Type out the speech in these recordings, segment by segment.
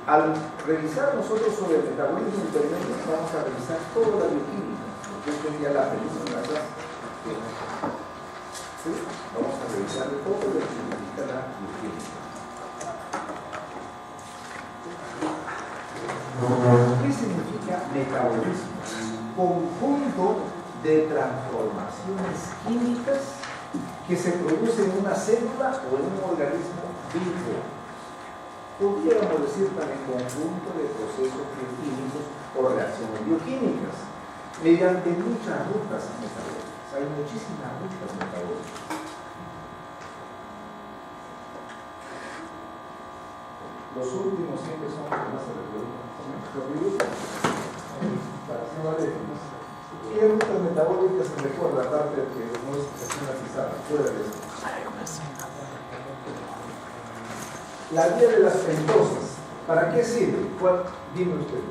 Al revisar nosotros sobre el metabolismo intermedio, vamos a revisar toda la bioquímica, porque esto ya la reviso en la clase. ¿Sí? Vamos a revisar todo lo que significa la bioquímica. ¿Qué significa metabolismo? Conjunto de transformaciones químicas que se producen en una célula o en un organismo vivo. Podríamos decir también conjunto de procesos bioquímicos o reacciones bioquímicas mediante muchas rutas metabólicas. Hay muchísimas rutas metabólicas. Los últimos siempre son los que más se reproducen. ¿Qué rutas metabólicas se recuerda aparte de que no es estigmatizada? Fuera de eso. La vía de las pentosas, ¿para qué sirve? ¿Cuál? Dime usted.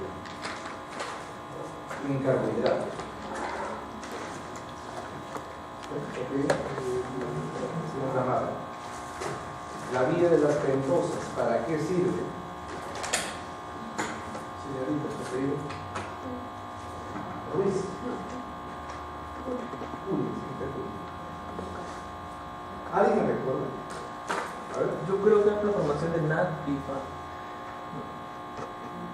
Un carbohidrato. Señora Amada. La vía de las pentosas, ¿para qué sirve? Señorita, preferido. Ruiz. ¿Alguien me recuerda? Yo creo que es la formación de NAD-PIFA.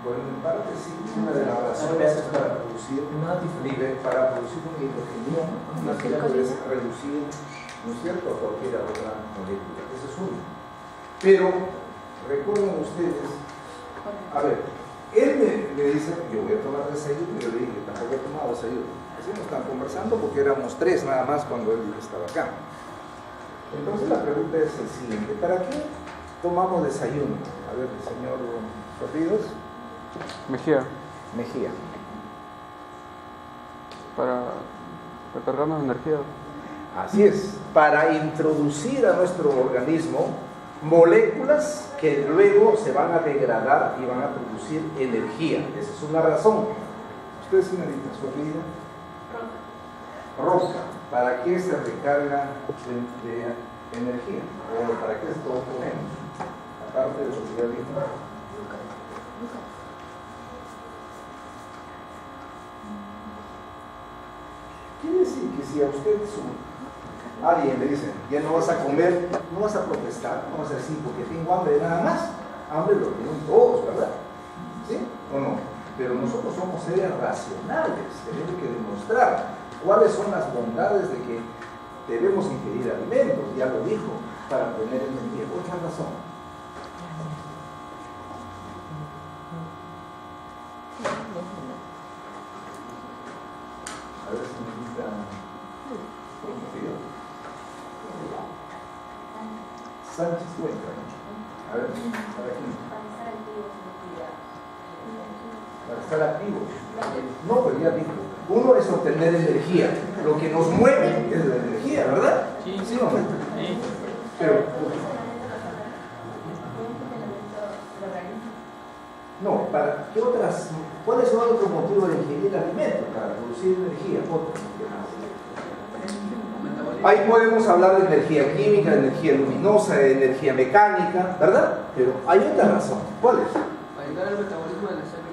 Bueno, en parte sí, una de las razones es para producir un hidrogenión, que es reducir, ¿no es cierto?, a cualquier otra molécula. Eso es uno. Pero, recuerden ustedes, a ver, él me dice, yo voy a tomar desayuno, y yo le dije, tampoco he tomado desayuno. Así nos están conversando porque éramos 3 nada más cuando él estaba acá. Entonces la pregunta es el siguiente: ¿para qué tomamos desayuno? A ver, señor Corridos. Mejía. Para recargarnos de energía. Así es, para introducir a nuestro organismo moléculas que luego se van a degradar y van a producir energía. Esa es una razón. Usted, señorita, su apellido. Roca. ¿Para qué se recarga de energía? ¿O para qué esto ponemos? Aparte de lo que ya dijo. Quiere decir que si a usted alguien le dice, ya no vas a comer, no vas a protestar, no vas a decir porque tengo hambre nada más. Hambre lo tienen todos, ¿verdad? ¿Sí o no? Pero nosotros somos seres racionales, tenemos que demostrar cuáles son las bondades de que debemos ingerir alimentos, ya lo dijo, para tener energía. Otra razón. A ver si me quita Sánchez Cuenca. A ver, ¿para quién? Para estar activos. No, pero ya dijo. Uno es obtener energía. Lo que nos mueve es la energía, ¿verdad? Sí. ¿Sí o no? Sí. Pero, no, ¿para qué otras? ¿Cuáles son otros motivos de ingerir alimentos? Para producir energía. Ahí podemos hablar de energía química, de energía luminosa, de energía mecánica, ¿verdad? Pero hay otra razón. ¿Cuál es? Para ayudar al metabolismo de las células.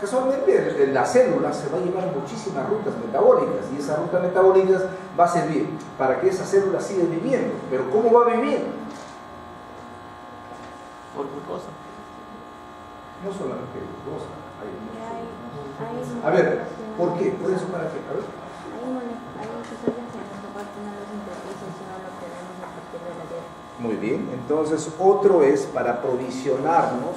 Casualmente la célula se va a llevar muchísimas rutas metabólicas y esas rutas metabólicas va a servir para que esa célula siga viviendo. Pero ¿cómo va a vivir? Por glucosa. No solamente glucosa, hay muchos. A ver, ¿por qué? ¿Por eso para qué? A ver. Muy bien, entonces otro es para aprovisionarnos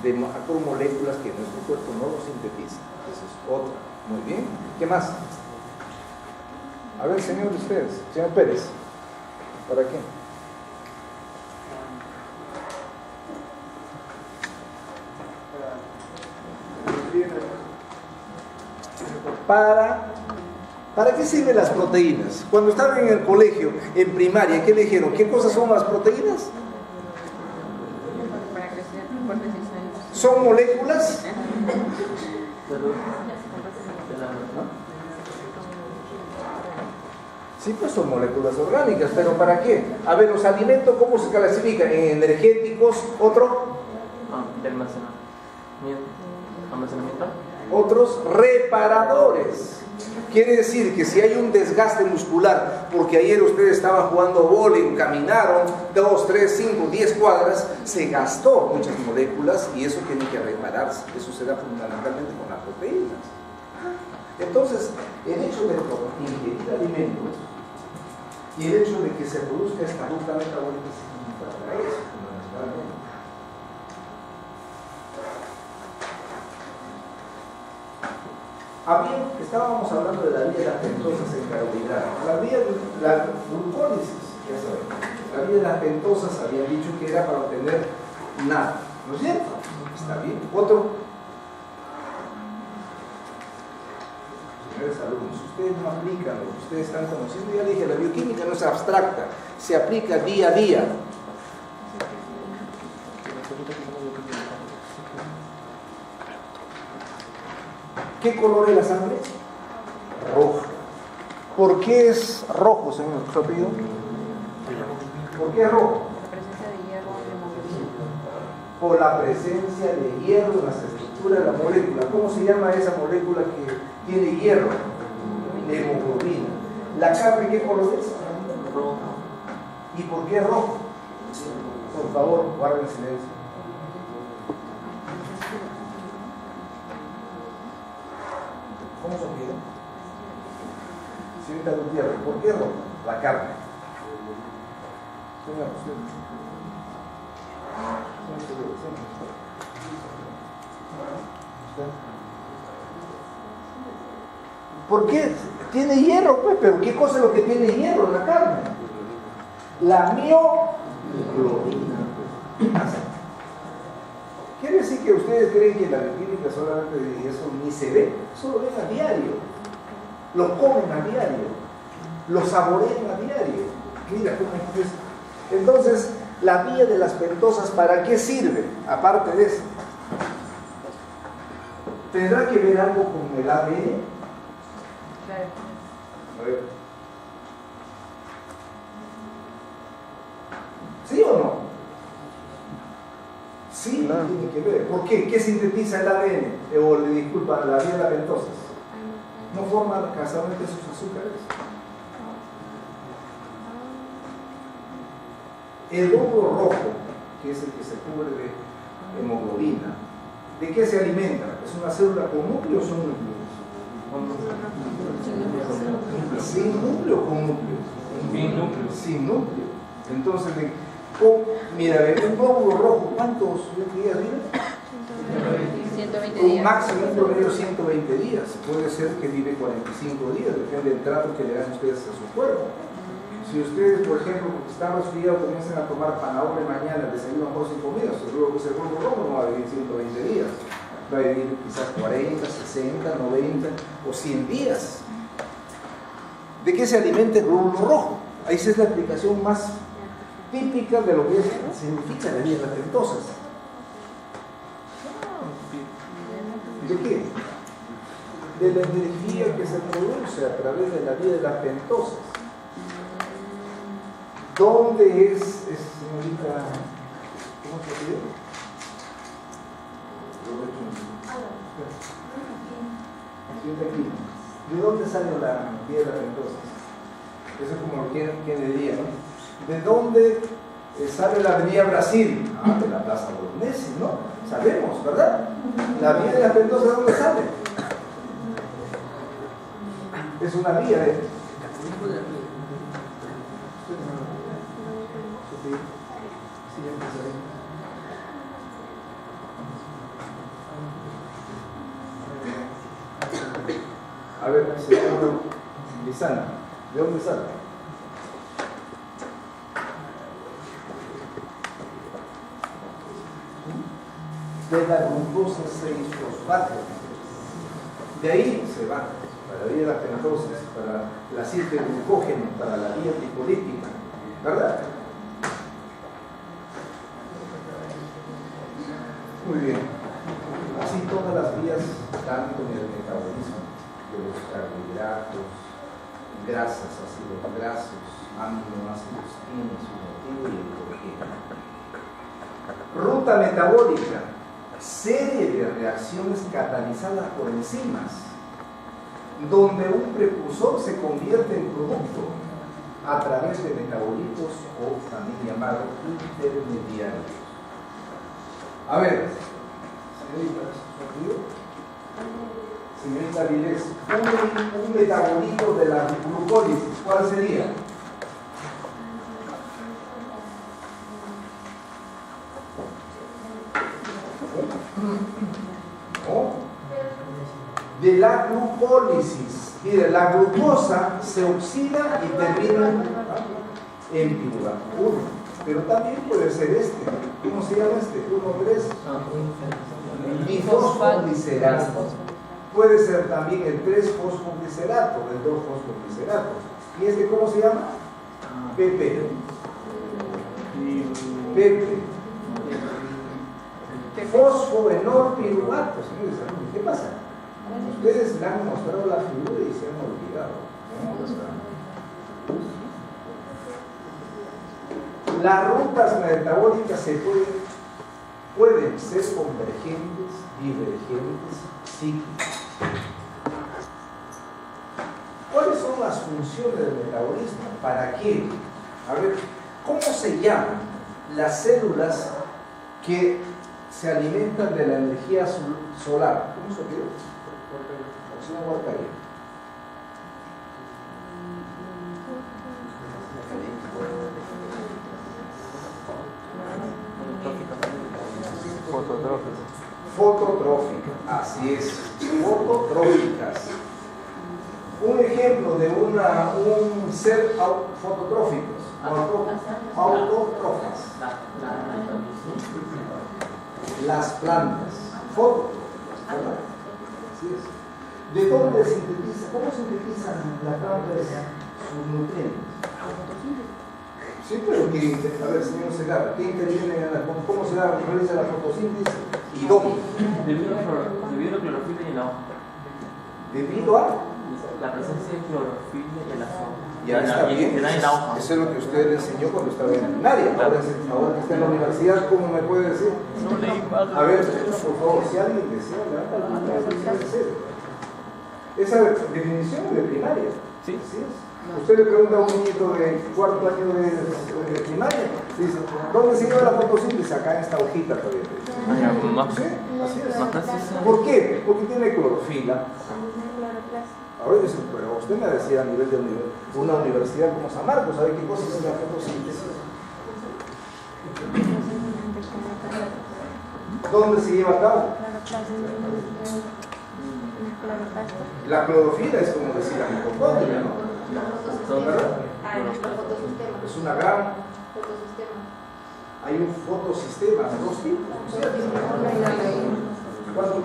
de macromoléculas que nuestro cuerpo no lo sintetiza. Esa es otra. Muy bien, ¿qué más? A ver, señor, ustedes, señor Pérez, ¿para qué? ¿Para qué sirven las proteínas? Cuando estaban en el colegio, en primaria, ¿qué le dijeron? ¿Qué cosas son las proteínas? ¿Son moléculas? Sí, pues son moléculas orgánicas, pero ¿para qué? A ver, los alimentos, ¿cómo se clasifican? En energéticos, otro, de almacenamiento. Otros reparadores. Quiere decir que si hay un desgaste muscular, porque ayer ustedes estaban jugando vóley, caminaron 2, 3, 5, 10 cuadras, se gastó muchas moléculas y eso tiene que repararse. Eso se da fundamentalmente con las proteínas. Entonces, el hecho de ingerir alimentos y el hecho de que se produzca esta ruta metabólica significa para eso, fundamentalmente. Estábamos hablando de la vía de las pentosas en carbohidratos. La glucólisis, ya sabemos. La vía de las pentosas habían dicho que era para obtener nada, ¿no es cierto? Está bien. Otro. Señores alumnos, ustedes no aplican lo que ustedes están conociendo. Ya dije, la bioquímica no es abstracta, se aplica día a día. ¿Qué color es la sangre? Roja. ¿Por qué es rojo, señor? ¿Su apellido? ¿Por qué es rojo? Por la presencia de hierro en las estructuras de la molécula. ¿Cómo se llama esa molécula que tiene hierro? Hemoglobina. ¿La carne qué color es? Rojo. ¿Y por qué es rojo? Por favor, guarden silencio. ¿Cómo se olvida? Señorita Gutiérrez, ¿por qué rojo? La carne. Señor, ¿por qué? Tiene hierro, pues, pero ¿qué cosa es lo que tiene hierro en la carne? La mioglobina. Quiere decir que ustedes creen que la bioquímica solamente eso ni se ve, eso lo ven a diario, lo comen a diario, lo saborean a diario. Mira cómo es. Entonces, la vía de las pentosas, ¿para qué sirve? Aparte de eso, ¿tendrá que ver algo con el ADN? A ver. ¿Sí o no? Sí, claro. Tiene que ver. ¿Por qué? ¿Qué sintetiza el ADN? Disculpa, la vía de las pentosas. No forman casualmente sus azúcares. El glóbulo rojo, que es el que se cubre de hemoglobina, ¿de qué se alimenta? ¿Es una célula con núcleo o son núcleos? Sin núcleo o con núcleo. Sin núcleo. Entonces, mira, un glóbulo rojo, ¿cuántos días vive? 120 Un días. máximo, un promedio 120 días. Puede ser que vive 45 días, depende del trato que le dan ustedes a su cuerpo. Si ustedes, por ejemplo, porque están resfriados, comienzan a tomar zanahoria mañana, desayuno con 5 comidas, seguro que ese glóbulo rojo no va a vivir 120 días. Va a vivir quizás 40, 60, 90 o 100 días. ¿De qué se alimenta el glóbulo rojo? Ahí esa es la explicación más típica de lo que significa la vía de las pentosas. ¿De qué? De la energía que se produce a través de la vía de las pentosas. ¿Dónde es señorita? ¿Cómo se pide? Aquí. ¿De dónde sale la vía de las pentosas? Eso es como lo que diría, ¿no? ¿De dónde sale la avenida Brasil? Ah, de la Plaza Bolognesi, ¿no? Sabemos, ¿verdad? La vía de las pentosas, ¿de dónde sale? Es una vía de... A ver, señor Lizana, ¿de dónde sale? De la glucosa 6-fosfato. De ahí se va para la vía de las pentosas, para la síntesis de glucógeno, para la vía lipolitítica, ¿verdad? Muy bien. Así todas las vías están con el metabolismo de los carbohidratos, grasas, ácidos grasos, aminoácidos, tienen su motivo y el porqué. Ruta metabólica. serie de reacciones catalizadas por enzimas, donde un precursor se convierte en producto a través de metabolitos o también llamados intermediarios. A ver, señorita Vilés, un metabolito de la glucólisis, ¿cuál sería? ¿No? De la glucólisis. Mire, la glucosa se oxida y termina en piruvato 1. Pero también puede ser este. ¿Cómo se llama este? 1,3 bifosfoglicerato. Puede ser también el 3-fosfoglicerato, el 2-fosfoglicerato. ¿Y este cómo se llama? PP. PP. Fosfoenolpiruvato. Señores, ¿qué pasa? Ustedes le han mostrado la figura y se han olvidado. Las rutas metabólicas pueden ser convergentes, divergentes, cíclicas. ¿Cuáles son las funciones del metabolismo? ¿Para qué? A ver, ¿cómo se llaman las células que se alimentan de la energía solar? ¿Cómo se llama? Oxígeno alcalino. Fototróficas, así es, fototróficas. Un ejemplo de un ser fototróficos, autotróficas. Las plantas, fototróficas, ¿verdad? Así es. ¿De dónde sintetiza? ¿Cómo sintetizan las plantas sus nutrientes? Sí, pero que, a ver, señor Segarra, ¿qué interviene en cómo se realiza la fotosíntesis y dónde? Debido a la clorofila y la hoja. Debido a la presencia de clorofila y la hoja. Ya está bien. Eso es lo que usted le enseñó cuando estaba en primaria. Ahora que está en la universidad, ¿cómo me puede decir? A ver, por favor, si alguien desea, levanta la mano. Esa definición es de primaria. Sí. Así es. Usted le pregunta a un niñito de cuarto año de primaria, dice, ¿dónde se lleva la fotosíntesis? Acá en esta hojita todavía. ¿Sí? Así es. ¿Por qué? Porque tiene clorofila. Ahora dice, pero usted me decía a nivel de una universidad como San Marcos, ¿sabe qué cosa es la fotosíntesis? ¿Dónde se lleva a cabo? La clorofila es como decir la mitocondria, ¿no? ¿Verdad? Es una gran. Hay un fotosistema, dos tipos.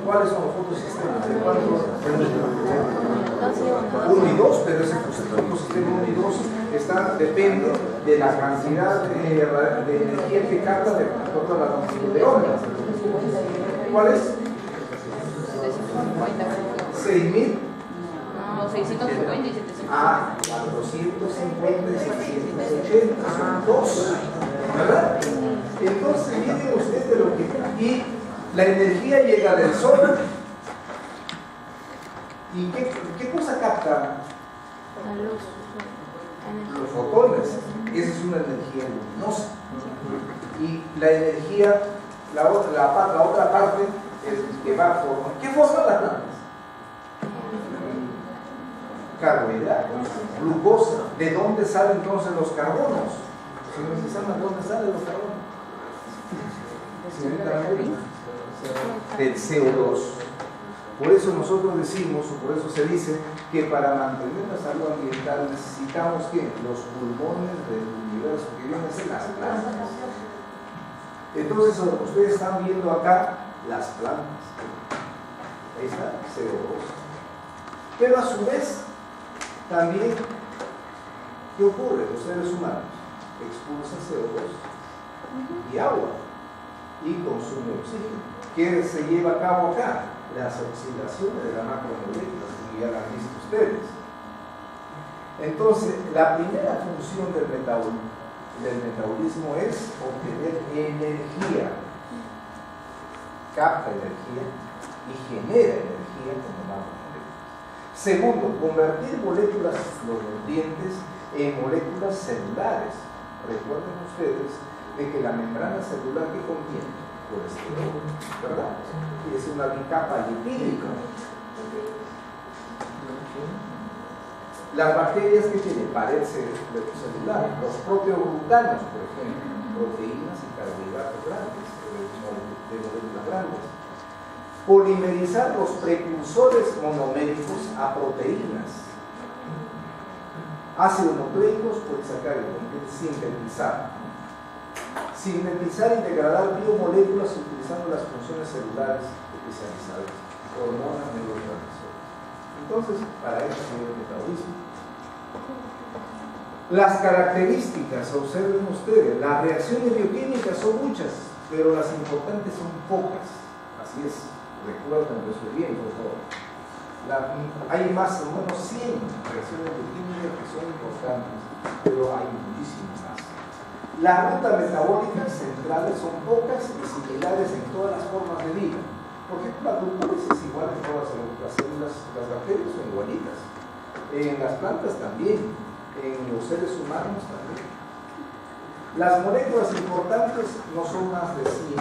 ¿Cuáles son los fotosistemas? Uno y dos, pero ese fotosistema 1 y 2 depende de la cantidad de energía que capta de toda la longitud de onda. ¿Cuál es? 6.000. No, 650 y 750. 450 y 780 son 2, ¿verdad? Entonces miren ustedes de lo que... Y la energía llega del sol. ¿Y qué cosa capta? Los fotones. Esa es una energía luminosa. Y la energía, la otra parte es que va a formar. ¿Qué forman las plantas? Carbohidratos, glucosa. ¿De dónde salen entonces los carbonos? Señor César, ¿de dónde salen los carbonos? Señorita María, del CO2. Por eso nosotros decimos, o por eso se dice, que para mantener la salud ambiental necesitamos que los pulmones del universo, que vienen a ser las plantas. Entonces, ustedes están viendo acá las plantas. Ahí está, CO2. Pero a su vez, también, ¿qué ocurre? Los seres humanos expulsan CO2 y agua y consumen oxígeno. ¿Qué se lleva a cabo acá? Las oxidaciones de las macromoléculas, como ya lo han visto ustedes. Entonces, la primera función del metabolismo es obtener energía. capta energía y genera energía como macromoléculas. Segundo, convertir moléculas fluorescentes en moléculas celulares. Recuerden ustedes de que la membrana celular que contiene colesterol, ¿verdad? Es una bicapa lipídica. Las bacterias que tienen pared celular, los propios glutanos, por ejemplo, proteínas y carbohidratos grandes, de moléculas grandes. Polimerizar los precursores monoméricos a proteínas. Ácidos nucleicos, polisacáridos, sintetizar. Sintetizar y degradar biomoléculas utilizando las funciones celulares especializadas, hormonas, neurotransmisores. Entonces, para eso es el metabolismo. Las características, observen ustedes, las reacciones bioquímicas son muchas, pero las importantes son pocas. Así es, recuerden eso bien, por favor. Hay más o menos 100 reacciones bioquímicas que son importantes, pero hay muchísimas más. Las rutas metabólicas centrales son pocas y similares en todas las formas de vida. Por ejemplo, la glucosa es igual en todas las células, las bacterias son igualitas. En las plantas también, en los seres humanos también. Las moléculas importantes no son más de 100.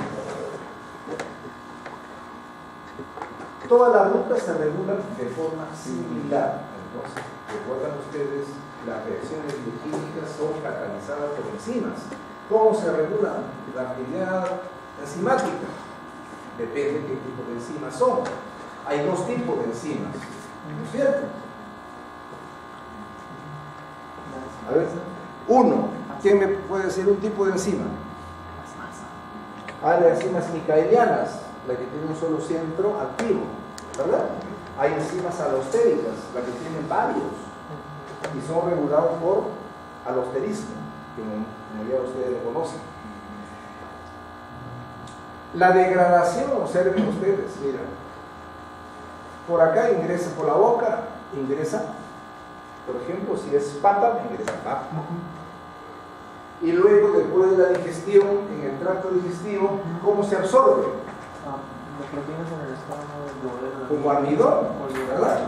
Todas las rutas se regulan de forma similar. Entonces, recuerdan ustedes, las reacciones bioquímicas son catalizadas por enzimas. ¿Cómo se regula la actividad enzimática? Depende de qué tipo de enzimas son. Hay dos tipos de enzimas, ¿no es cierto? A ver, uno, ¿quién me puede decir un tipo de enzima? Hay las enzimas micaelianas, la que tiene un solo centro activo, ¿verdad? Hay enzimas alostéricas, las que tienen varios, y son regulados por alosterismo, como ya ustedes conocen. La degradación, observen ustedes, mira, por acá ingresa por la boca, ingresa, por ejemplo, si es papa, ingresa papa. Y luego, después de la digestión, en el tracto digestivo, ¿cómo se absorbe? Las proteínas en el estómago, Como almidón, ¿verdad?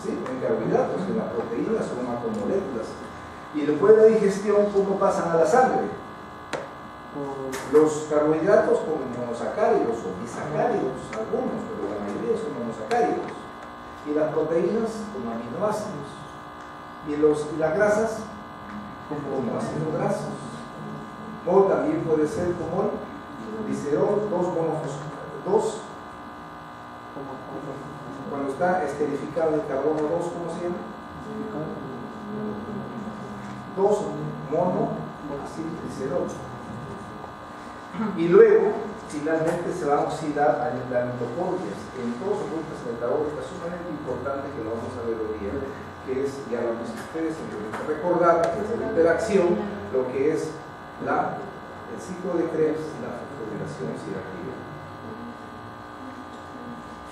Sí, en carbohidratos, en las proteínas son macromoléculas. Y después de la digestión, ¿cómo pasan a la sangre? Los carbohidratos como monosacáridos o disacáridos, algunos, pero la mayoría son monosacáridos. Y las proteínas como aminoácidos. Y las grasas como ácidos grasos. O también puede ser como el glicerol, cuando está esterificado el carbono 2, ¿cómo se llama? 2 mono acilglicerol. Y luego, finalmente, se va a oxidar a las mitocondrias. En todas sus rutas metabólicas sumamente importante que lo vamos a ver hoy día, que es, ya lo han visto ustedes, simplemente recordar que es la interacción, lo que es el ciclo de Krebs, la fosforilación oxidativa.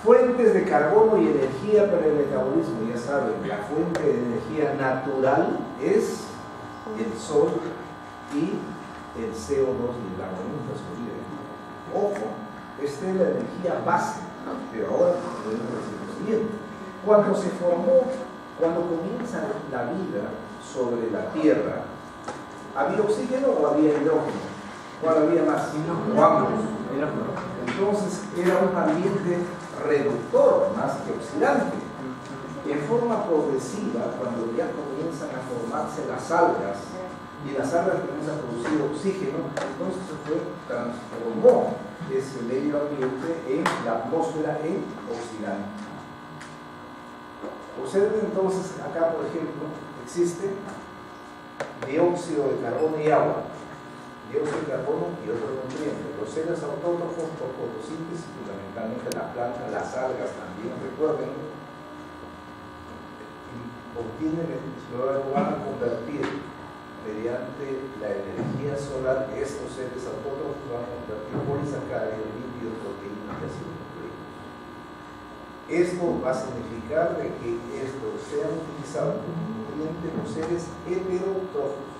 Fuentes de carbono y energía para el metabolismo, ya saben, la fuente de energía natural es el sol y el CO2 y el agua. Ojo, esta es la energía base, pero ahora podemos decir lo siguiente. Cuando comienza la vida sobre la Tierra, ¿había oxígeno o había hidrógeno? ¿Cuál había más? Ambos. Entonces era un ambiente reductor más que oxidante. En forma progresiva, cuando ya comienzan a formarse las algas y las algas comienzan a producir oxígeno, entonces se transformó ese medio ambiente en la atmósfera en oxidante. Observen entonces acá, por ejemplo, existe dióxido de carbono y agua. Dióxido de carbono y otros nutrientes. Los seres autótrofos por fotosíntesis, fundamentalmente la planta, las algas también, recuerden, lo van a convertir mediante la energía solar. Estos seres autótrofos van a convertir polisacáridos, lípidos, proteínas y ácidos nucleicos. Esto va a significar de que estos sean utilizados como nutrientes los seres heterótrofos.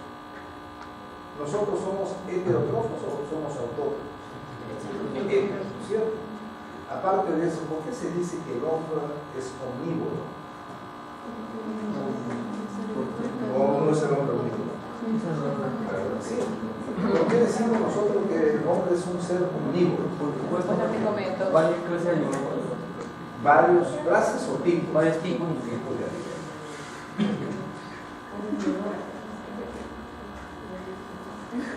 ¿Nosotros somos heterótrofos o somos autótrofos? ¿no es cierto? Aparte de eso, ¿por qué se dice que el hombre es omnívoro? No es el hombre omnívoro. Sí. ¿Por qué decimos nosotros que el hombre es un ser omnívoro? Varias clases de alimentos. ¿Varios clases o tipos? Varios tipos. Tipos de alimentos.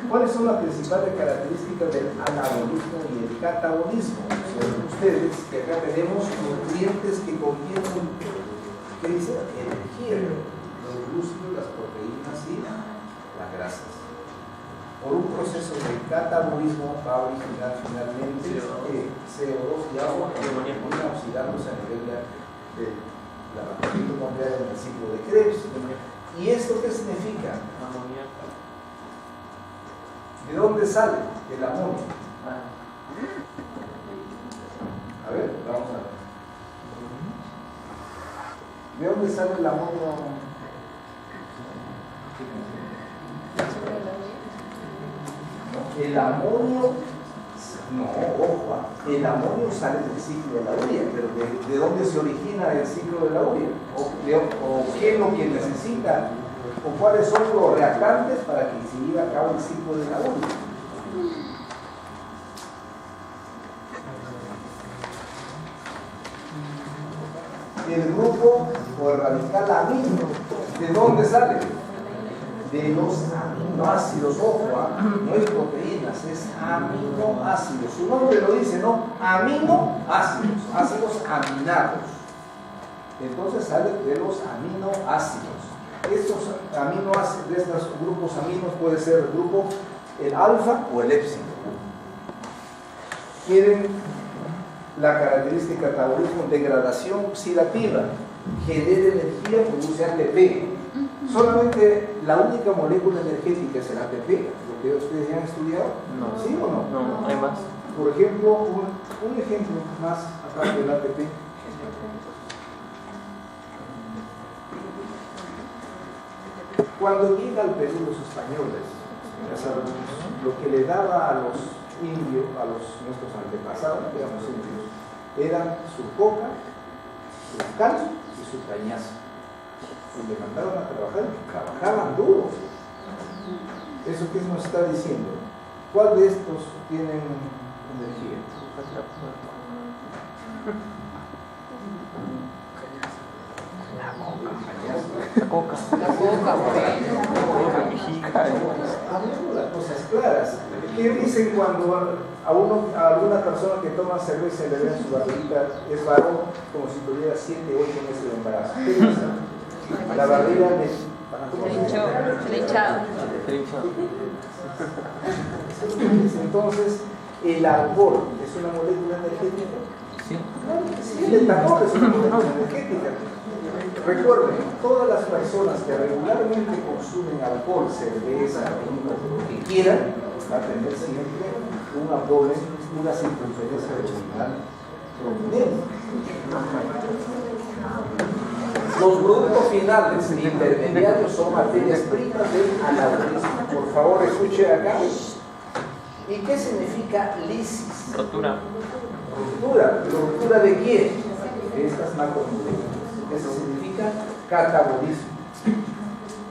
¿Cuáles son las principales características del anabolismo y el catabolismo? Observen ustedes que acá tenemos nutrientes que contienen, ¿qué dice? Energía, los glúcidos, las proteínas y las grasas. Por un proceso de catabolismo va a originar finalmente CO2 y agua que van oxidándose a nivel de la mitocondria en el ciclo de Krebs. ¿Y esto qué significa? Amoníaco. ¿De dónde sale el amonio? A ver, vamos a ver. ¿De dónde sale el amonio? El amonio, no, ojo, el amonio sale del ciclo de la urea, pero ¿de dónde se origina el ciclo de la urea? ¿O qué es lo que necesita? ¿O cuáles son los reactantes para que se lleve a cabo el ciclo de la urea? El grupo o el radical amino, ¿de dónde sale? De los aminoácidos, ojo, no es proteínas, es aminoácidos. Su nombre lo dice, ¿no? Aminoácidos, ácidos aminados. Entonces sale de los aminoácidos. Estos aminoácidos, de estos grupos aminos, puede ser el grupo, el alfa o el épsilon. Quieren la característica catabolismo, degradación oxidativa, genera energía, produce ATP. Solamente la única molécula energética es el ATP, lo que ustedes ya han estudiado. No. ¿Sí o no? No, hay más. Por ejemplo, un ejemplo más aparte del ATP. Cuando llega al Perú los españoles, ya sabemos, lo que le daba a los indios, a nuestros antepasados, digamos indios, eran su coca, su calcio y su cañazo. Y le mandaron a trabajar y trabajaban duro. ¿Eso qué nos está diciendo? ¿Cuál de estos tienen energía? La coca. Hablemos las cosas claras. ¿Qué dicen cuando a alguna persona que toma cerveza y le ven su barriguita es varón como si tuviera 7 o 8 meses de embarazo? ¿Qué dicen? La barriga Le hinchado. Entonces, ¿el alcohol es una molécula energética? Sí. Sí, el etanol es una molécula energética. Recuerden, todas las personas que regularmente consumen alcohol, cerveza, vino, lo que quieran, va a tener siempre un abdomen, una circunferencia abdominal prominente. Los productos finales e intermediarios son materias primas del anabolismo. Por favor, escuche acá. ¿Y qué significa lisis? Rotura. Ruptura. ¿Ruptura de quién? De estas macromoléculas. Eso significa catabolismo.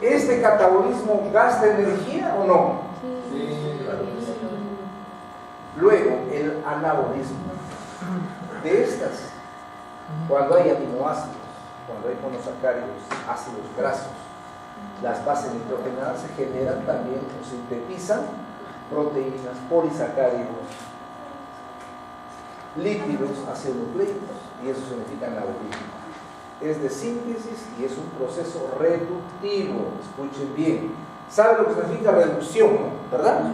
¿Este catabolismo gasta energía o no? Sí. Luego, el anabolismo. De estas, cuando hay aminoácidos, cuando hay monosacáridos, ácidos grasos, las bases nitrogenadas se generan también o sintetizan proteínas, polisacáridos, lípidos, ácidos nucleicos, y eso significa anabolismo. Es de síntesis y es un proceso reductivo. Escuchen bien. ¿Saben lo que significa reducción, no? ¿Verdad?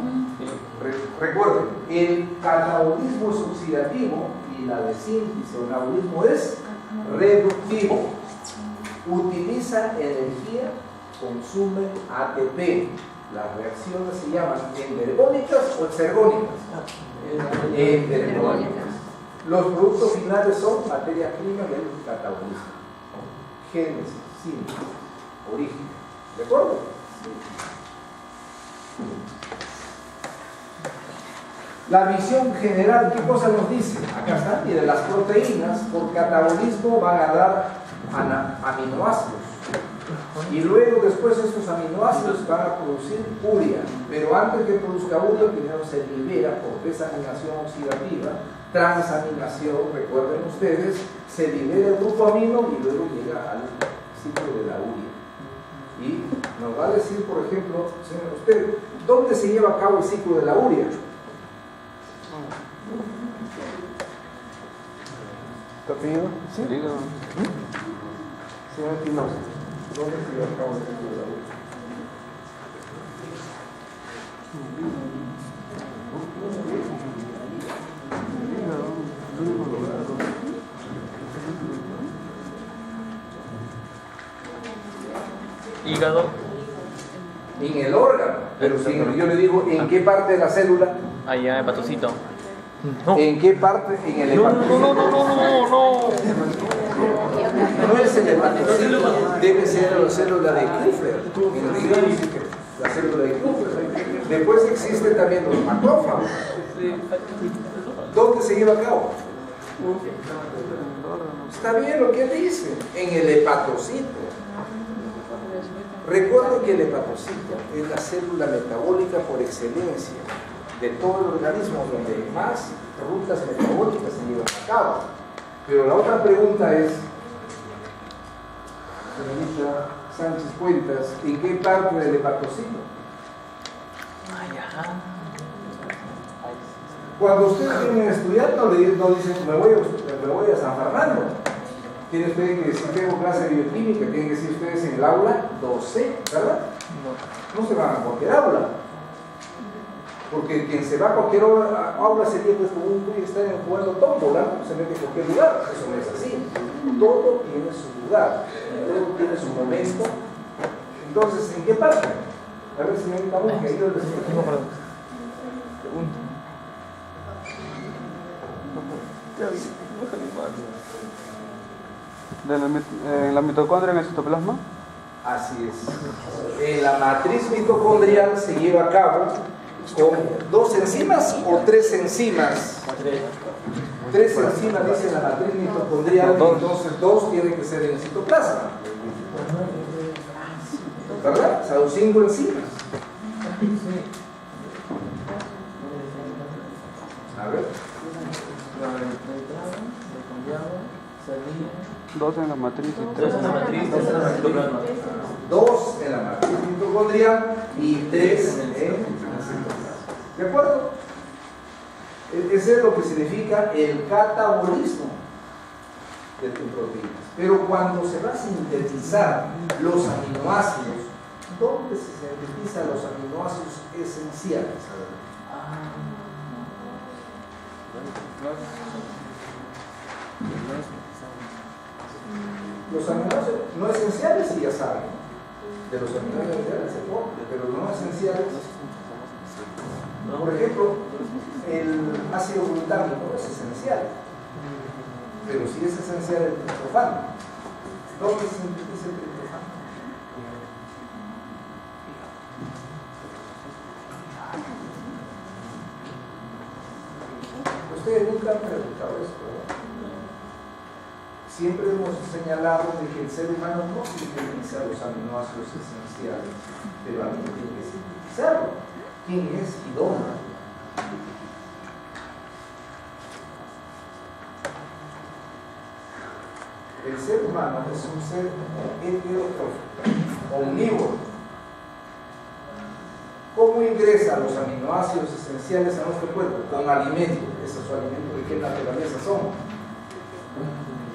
Recuerden, el catabolismo es oxidativo y la de síntesis o anabolismo es reductivo. Utiliza energía, consume ATP. Las reacciones se llaman endergónicas o exergónicas. Endergónicas. Los productos finales son materia prima del catabolismo. Génesis, síntesis, origen. ¿De acuerdo? La visión general, ¿qué cosa nos dice? Acá está, mire, las proteínas por catabolismo van a dar aminoácidos. Y luego después estos aminoácidos van a producir urea. Pero antes que produzca urea, primero se libera por desaminación oxidativa, transaminación, recuerden ustedes, se libera el grupo amino y luego llega al ciclo de la urea. Y nos va a decir, por ejemplo, señor, usted, ¿dónde se lleva a cabo el ciclo de la urea? ¿Tu apellido? Sí. El hígado. Señor Espinosa, ¿dónde se lleva a cabo el ciclo de la urea? Hígado. En el órgano, pero si yo le digo, ¿en qué parte de la célula? Allá, hepatocito. ¿En qué parte? En el hepatocito. No. No es el hepatocito, debe ser la célula de Kupffer. La célula de Kupffer. Después existen también los macrófagos. ¿Dónde se lleva a cabo? Está bien lo que dice, en el hepatocito. Recuerden que el hepatocito es la célula metabólica por excelencia de todo el organismo, donde más rutas metabólicas se llevan a cabo. Pero la otra pregunta es, señorita Sánchez Cuentas, ¿en qué parte del hepatocito? Cuando ustedes vienen a estudiar, no dicen, me voy a San Fernando. Tienen ustedes que decir, tengo clase de bioquímica, tienen que decir ustedes en el aula 12, ¿verdad? No se van a cualquier aula. Porque quien se va a cualquier aula sería pues como un que está jugando tómbola, se mete en cualquier lugar. Eso no es así. Todo tiene su lugar, todo tiene su momento. Entonces, ¿en qué parte? A ver, señorita Monge, ahí donde se pregunta. ¿En la mitocondria, en el citoplasma? Así es. La matriz mitocondrial se lleva a cabo con 2 enzimas o 3 enzimas. 3 enzimas dice la matriz mitocondrial, entonces 2 tienen que ser en el citoplasma. ¿Verdad? O sea, 5 enzimas. A ver. 2 en la matriz y 3 en la matriz, 3 en el citoplasma. 2 en la matriz mitocondrial y 3 en el citoplasma. ¿De acuerdo? Ese es lo que significa el catabolismo de tus proteínas. Pero cuando se va a sintetizar los aminoácidos, ¿dónde se sintetizan los aminoácidos esenciales? Los aminoácidos no esenciales, sí, ya saben. De los aminoácidos esenciales se pone, pero no esenciales. Por ejemplo, el ácido glutámico es esencial, pero sí es esencial el triptofano. ¿Dónde se sintetiza el triptofano? Ustedes nunca han preguntado esto, ¿verdad? Siempre hemos señalado de que el ser humano no sintetiza los aminoácidos esenciales, pero alguien tiene que sintetizarlo. ¿Quién es y dónde? El ser humano es un ser heterotrófico, omnívoro. ¿Cómo ingresa los aminoácidos esenciales a nuestro cuerpo? Con alimentos. Esos alimentos de qué naturaleza son.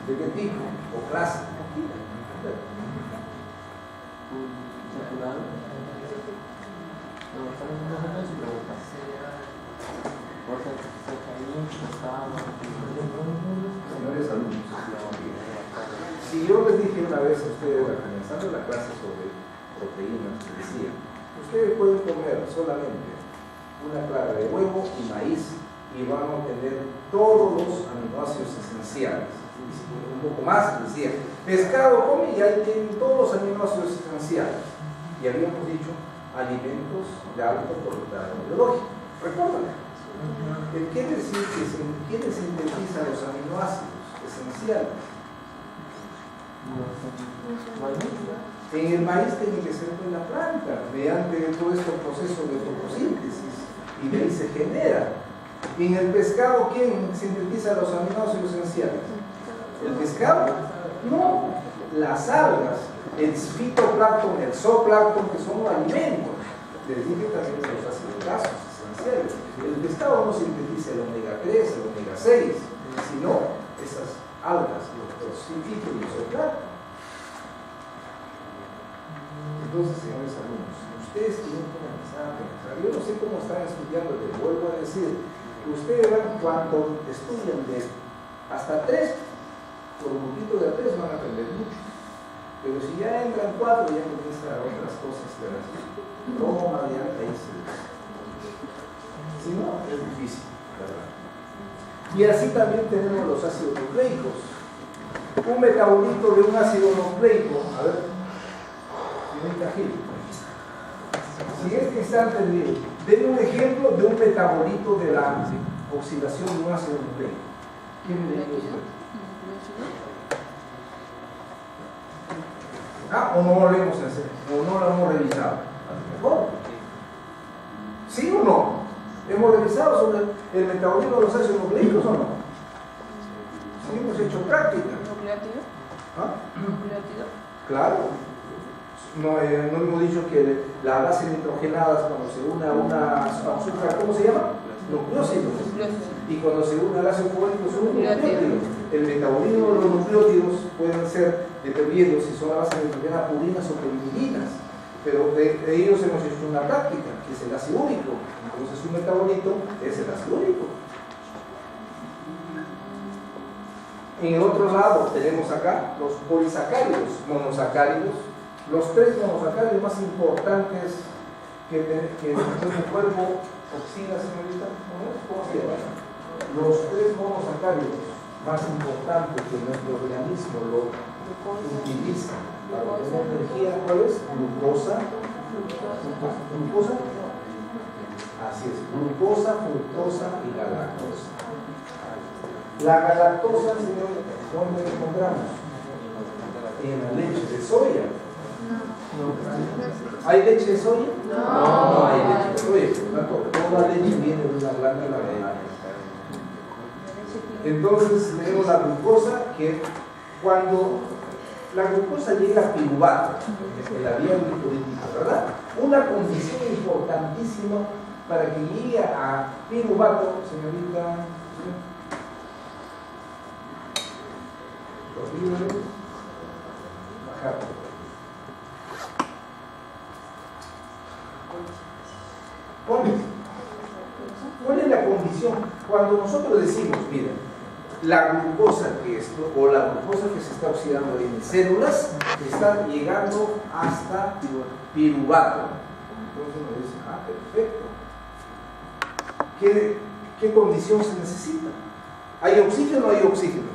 ¿De qué tipo o clase? Señores alumnos, si yo les dije una vez a ustedes, comenzando la clase sobre proteínas, les decía, ustedes pueden comer solamente una clara de huevo y maíz y van a obtener todos los aminoácidos esenciales. Un poco más, decía, pescado come y ahí tienen todos los aminoácidos esenciales. Y habíamos dicho alimentos de alto porcentaje biológico. Recuerdan. Quiere decir que ¿quiénes sintetizan los aminoácidos esenciales? En el maíz tiene que ser en la planta, mediante todo este proceso de fotosíntesis, y de ahí se genera. En el pescado, ¿quién sintetiza los aminoácidos esenciales? ¿El pescado? No, las algas, el fitoplancton, el zooplancton, que son los alimentos. Les dije también los ácidos grasos esenciales. El pescado no sintetiza el omega 3, el omega 6, sino esas algas, los fito y el zooplancton. Entonces, señores alumnos, ustedes tienen que empezar a pensar. Yo no sé cómo están estudiando, les vuelvo a decir, ustedes van, cuando estudian de hasta 3, por un poquito de 3 van a aprender mucho. Pero si ya entran 4, ya comienzan otras cosas de las Roma, ya ahí se... Si no, es difícil, ¿verdad? Y así también tenemos los ácidos nucleicos. Un metabolito de un ácido nucleico, a ver, si en este instante denme un ejemplo de un metabolito de la oxidación de un ácido nucleico. ¿Quién me dice usted? ¿O no lo hemos hecho? ¿O no lo hemos revisado? ¿Mejor? ¿Sí o no? ¿Hemos revisado sobre el metabolismo de los ácidos nucleicos o no? Sí, hemos hecho práctica. ¿Nucleótido? ¿Ah? ¿Nucleótido? Claro. No hemos dicho que las bases nitrogenadas, cuando se une a una azúcar, ¿cómo se llama? Nucleósidos. Y cuando se une al ácido fólico son nucleótidos. El metabolismo de los nucleótidos pueden ser, dependiendo si son a base de nitrogenadas, purinas o pirimidinas. Pero de ellos hemos hecho una práctica, que es el ácido úrico. Entonces un metabolito es el ácido úrico. En el otro lado tenemos acá los polisacáridos, monosacáridos. Los 3 monosacáridos más importantes que nuestro cuerpo oxida, señorita, ¿cómo se llama? Los 3 monosacáridos más importantes que nuestro organismo lo utiliza para obtener energía, ¿cuál es? Glucosa. ¿Glucosa? Así es, glucosa, fructosa y galactosa. La galactosa, señorita, ¿dónde la encontramos? En la leche de soya. ¿Hay leche de soya? No hay leche de soya. Por lo tanto, toda leche viene de una glándula renal. Entonces tenemos la glucosa, que cuando la glucosa llega a piruvato, en la vía glucolítica, ¿verdad? Una condición importantísima para que llegue a piruvato, señorita, los libros, bajar. ¿Cuál es la condición? Cuando nosotros decimos, mira, la glucosa o la glucosa que se está oxidando en células está llegando hasta piruvato. Entonces uno dice, perfecto. ¿Qué condición se necesita? ¿Hay oxígeno o no hay oxígeno?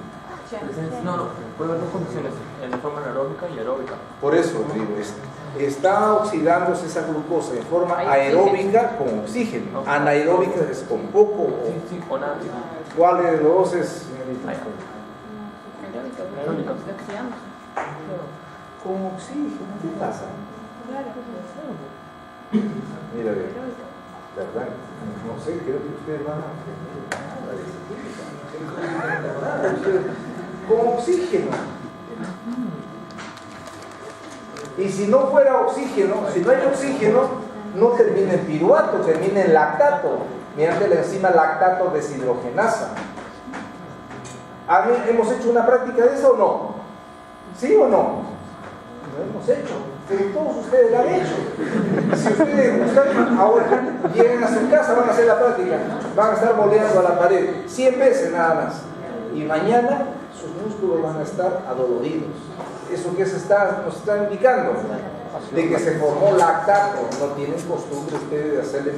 No, puede haber 2 condiciones, en forma anaeróbica y aeróbica. Por eso digo esto. Está oxidándose esa glucosa de forma aeróbica con oxígeno, anaeróbica es con poco. Sí, o nada. ¿Cuál de los dos es, señorita? Aeróbica. Con oxígeno, ¿qué pasa? Mira, ¿verdad? No sé, creo que ustedes van a... Con oxígeno. Y si no fuera oxígeno, si no hay oxígeno, no termina en piruvato, termina en lactato, mediante la enzima lactato deshidrogenasa. ¿Hemos hecho una práctica de eso o no? ¿Sí o no? Lo hemos hecho, pero todos ustedes la han hecho. Si ustedes buscan ahora, llegan a su casa, van a hacer la práctica, van a estar boleando a la pared 100 veces nada más. Y mañana sus músculos van a estar adoloridos. ¿Eso qué nos está indicando? De que se formó lactato. No tienen costumbre ustedes de hacerle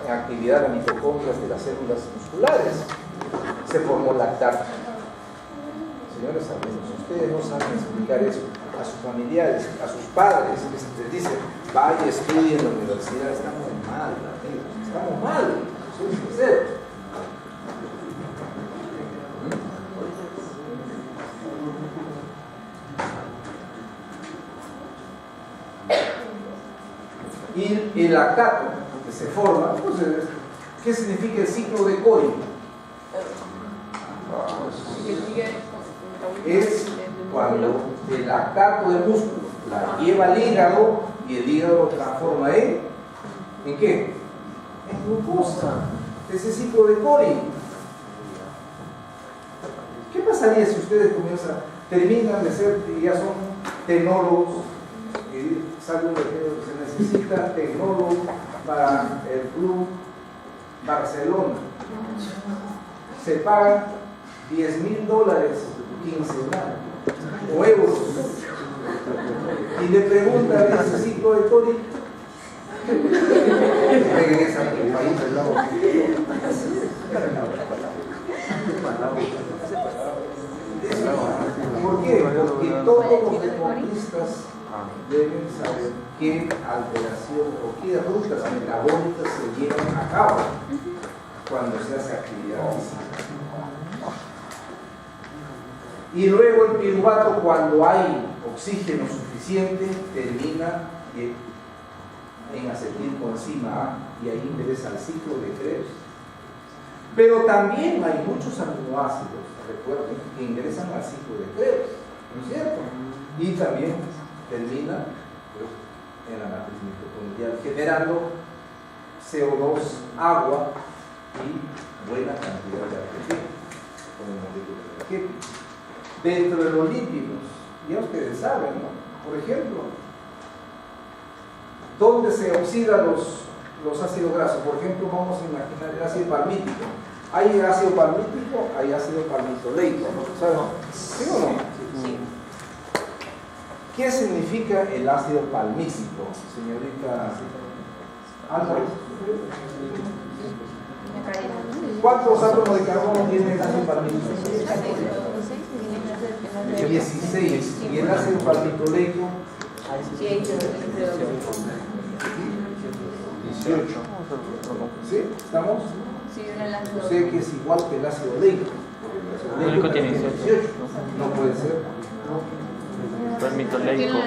actividad a mitocondrias de las células musculares. Se formó lactato. Señores amigos, ustedes no saben explicar eso a sus familiares, a sus padres, les dicen, vaya, estudien en la universidad. Estamos mal, amigos, estamos mal. Soy sincero. Y el lactato que se forma, entonces, ¿qué significa el ciclo de Cori? Es cuando el lactato del músculo la lleva al hígado y el hígado lo transforma ¿en qué? En glucosa. Ese ciclo de Cori. ¿Qué pasaría si ustedes terminan de ser, y ya son tecnólogos, y sale un ejemplo que se necesita tecnólogo para el Club Barcelona? Se pagan $10,000 quincenal o euros, y le preguntan ese ciclo de Cori, regresa a tu país del lado. ¿Por qué? Porque todos los deportistas deben saber qué alteración o qué rutas metabólicas se llevan a cabo cuando se hace actividad física. Y luego el piruvato, cuando hay oxígeno suficiente, termina en acetilcoenzima A, y ahí interesa el ciclo de Krebs. Pero también hay muchos aminoácidos, recuerden, que ingresan al ciclo de Krebs, ¿no es cierto? Y también termina en la matriz mitocondrial generando CO2, agua y buena cantidad de ATP como molécula energética. Dentro de los lípidos, ya ustedes saben, ¿no? Por ejemplo, ¿dónde se oxidan los ácidos grasos? Por ejemplo, vamos a imaginar el ácido palmítico. Hay ácido palmítico, hay ácido palmitoleico, ¿no? ¿Saben? ¿Sí o no? Sí. ¿Qué significa el ácido palmítico, señorita Álvarez? ¿Cuántos átomos de carbono tiene el ácido palmítico? 16. ¿Y el ácido palmitoleico? 18. ¿Sí? ¿Estamos? Yo sé que es igual que el ácido leico. El ácido leico tiene 18. No puede ser. Palmitoleico,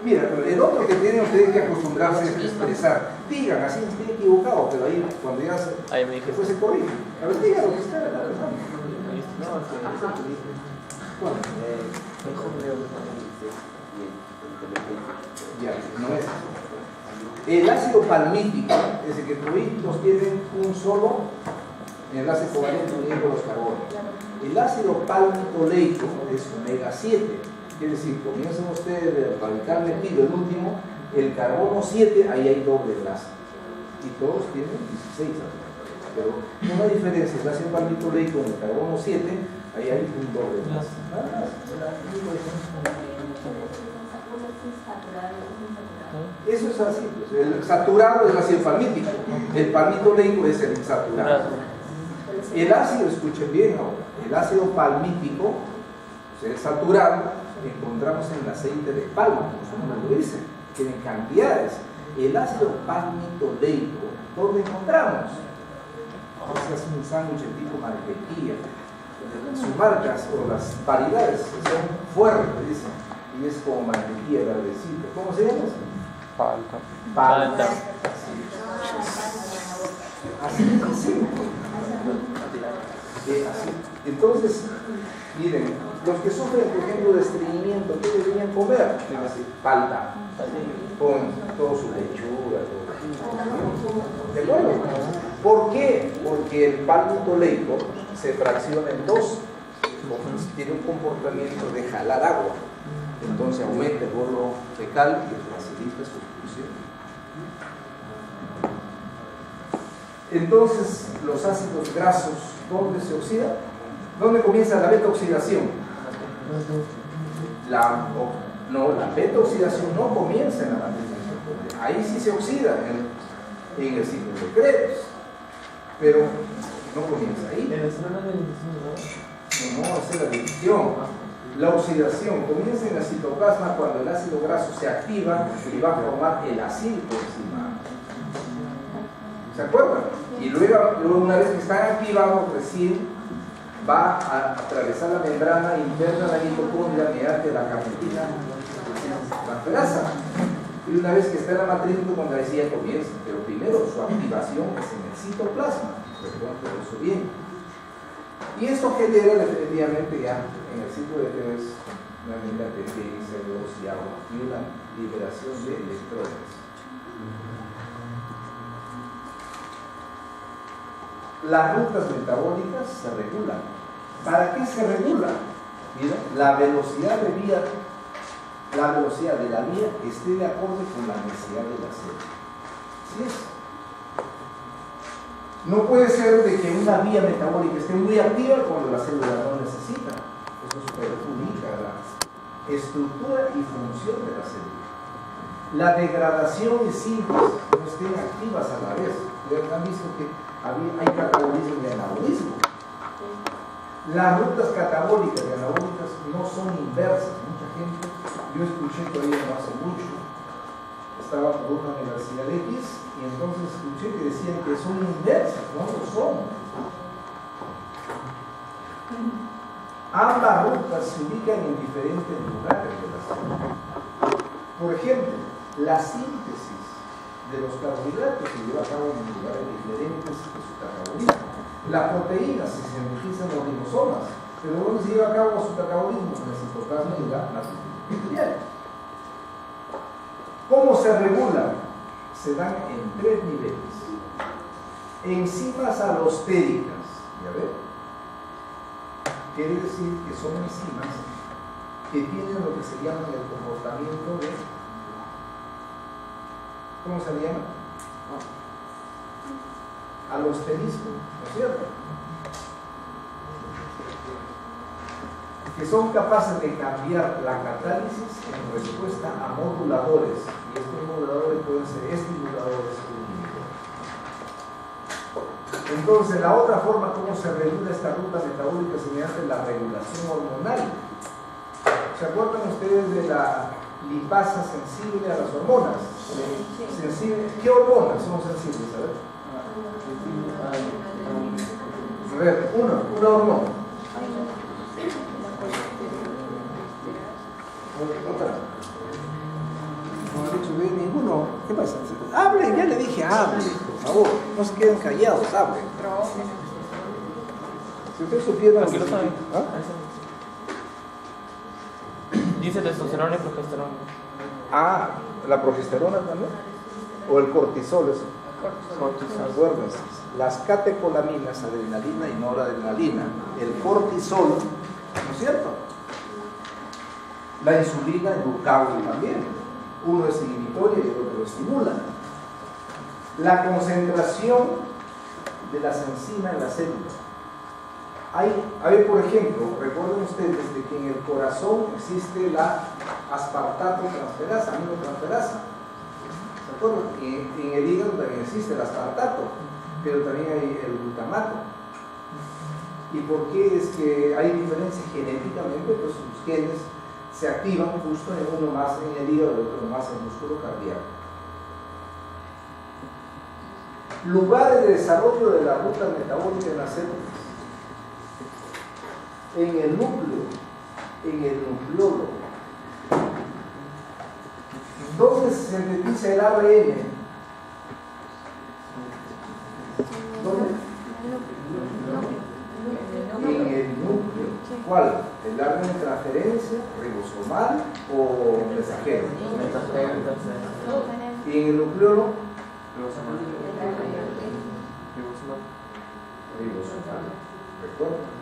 Mira, el otro que tienen ustedes que acostumbrarse a expresar, digan, así estoy equivocado, pero ahí cuando ya después se corrige. A ver, digan lo que está, la verdad. Bueno, ya, no es. El ácido palmítico es el que toditos tienen un solo enlace covalente unido con los carbonos. El ácido palmitoleico es omega 7. Quiere decir, comienzan ustedes a fabricar metil, el último, el carbono 7, ahí hay doble enlace. Y todos tienen 16 átomos. Pero no hay diferencia, el ácido palmitoleico en el carbono 7, ahí hay un doble enlace. Nada más. Eso es así, pues. El saturado es el ácido palmítico, el palmitoleico es el insaturado. El ácido, escuchen bien ahora, el ácido palmítico, o sea, el saturado, encontramos en el aceite de palma, como su nombre lo dice, tiene cantidades. El ácido palmitoleico, ¿dónde encontramos? Se hace un sándwich tipo mantequilla. Sus marcas o las variedades son fuertes, dicen, y es como mantequilla verdecita. ¿Cómo se llama? Palta. Palta. Así. Así. Entonces, miren, los que sufren, por ejemplo, de estreñimiento, ¿qué deberían comer? Palta. Con todo su lechuga, todo. ¿De acuerdo? ¿Por qué? Porque el palmitoleico se fracciona en dos. Tiene un comportamiento de jalar agua. Entonces aumenta el bolo fecal y facilita su expulsión. Entonces, los ácidos grasos, ¿dónde se oxidan? ¿Dónde comienza la beta-oxidación? La beta-oxidación no comienza en la matriz mitocondrial. Ahí sí se oxida en el ciclo de Krebs, pero no comienza ahí. No hace la división. La oxidación comienza en el citoplasma cuando el ácido graso se activa y va a formar el acídico enzima. ¿Se acuerdan? Y luego una vez que están activados, recién va a atravesar la membrana interna de la mitocondria mediante la carnitina transferasa. Y una vez que está en la matriz, cuando decía comienza, pero primero su activación es en el citoplasma. Recuerden eso bien. Y esto genera definitivamente ya en el ciclo de Krebs una membrana de CO2 y agua y una liberación de electrones. Las rutas metabólicas se regulan. ¿Para qué se regula? Mira, la velocidad de la vía esté de acuerdo con la necesidad de la célula. ¿Sí es? No puede ser de que una vía metabólica esté muy activa cuando la célula no necesita. Eso perjudica la estructura y función de la célula. La degradación y síntesis no estén activas a la vez. Han visto que hay catabolismo y anabolismo. Las rutas catabólicas y anabólicas no son inversas. Mucha gente, yo escuché todavía no hace mucho, estaba por una universidad X y entonces escuché que decían que son inversas, no lo son. Ambas rutas se ubican en diferentes lugares de la célula. Por ejemplo, la síntesis de los carbohidratos se lleva a cabo en lugares diferentes de su catabolismo. Las proteínas se sintetizan en los ribosomas, pero ¿dónde se lleva a cabo su catabolismo? En el citoplasma y la matriz epitelial. ¿Cómo se regulan? Se dan en 3 niveles. Enzimas alostéricas, ¿ya ven? Quiere decir que son enzimas que tienen lo que se llama el comportamiento de, ¿cómo se llama? Alosterismo, ¿no es cierto? Que son capaces de cambiar la catálisis en respuesta a moduladores, y estos moduladores pueden ser estimuladores o inhibidores. Entonces, la otra forma como se regula esta ruta metabólica es mediante la regulación hormonal. ¿Se acuerdan ustedes de la lipasa sensible a las hormonas? Sensible. ¿Qué hormonas son sensibles? A ver, una hormona. Otra. No ha dicho bien ninguno. ¿Qué pasa? Hablen, ya le dije, hablen, por favor. No se queden callados, hablen. Si ustedes supieran. Aquí lo saben. ¿Ah? Dice testosterona y progesterona. Ah, ¿la progesterona también? ¿O el cortisol? Eso. Cortisol. Acuérdense, las catecolaminas, adrenalina y noradrenalina, el cortisol, ¿no es cierto? La insulina, el glucagón también. Uno es inhibitorio y el otro estimula. La concentración de las enzimas en la célula. Por ejemplo, recuerden ustedes de que en el corazón existe la aspartato transferasa, aminotransferasa. ¿Se acuerdan? En el hígado también existe el aspartato, pero también hay el glutamato. ¿Y por qué es que hay diferencia genéticamente? Pues sus genes se activan justo en uno más en el hígado y otro más en el músculo cardíaco. Lugares de desarrollo de la ruta metabólica en las células. En el núcleo, en el nucleolo. ¿Dónde se sintetiza el ARN? ¿Dónde? En el núcleo. ¿Cuál? ¿El ARN de transferencia, ribosomal o mensajero? ¿Y en el nucleolo? Ribosomal. ¿Recuerdan?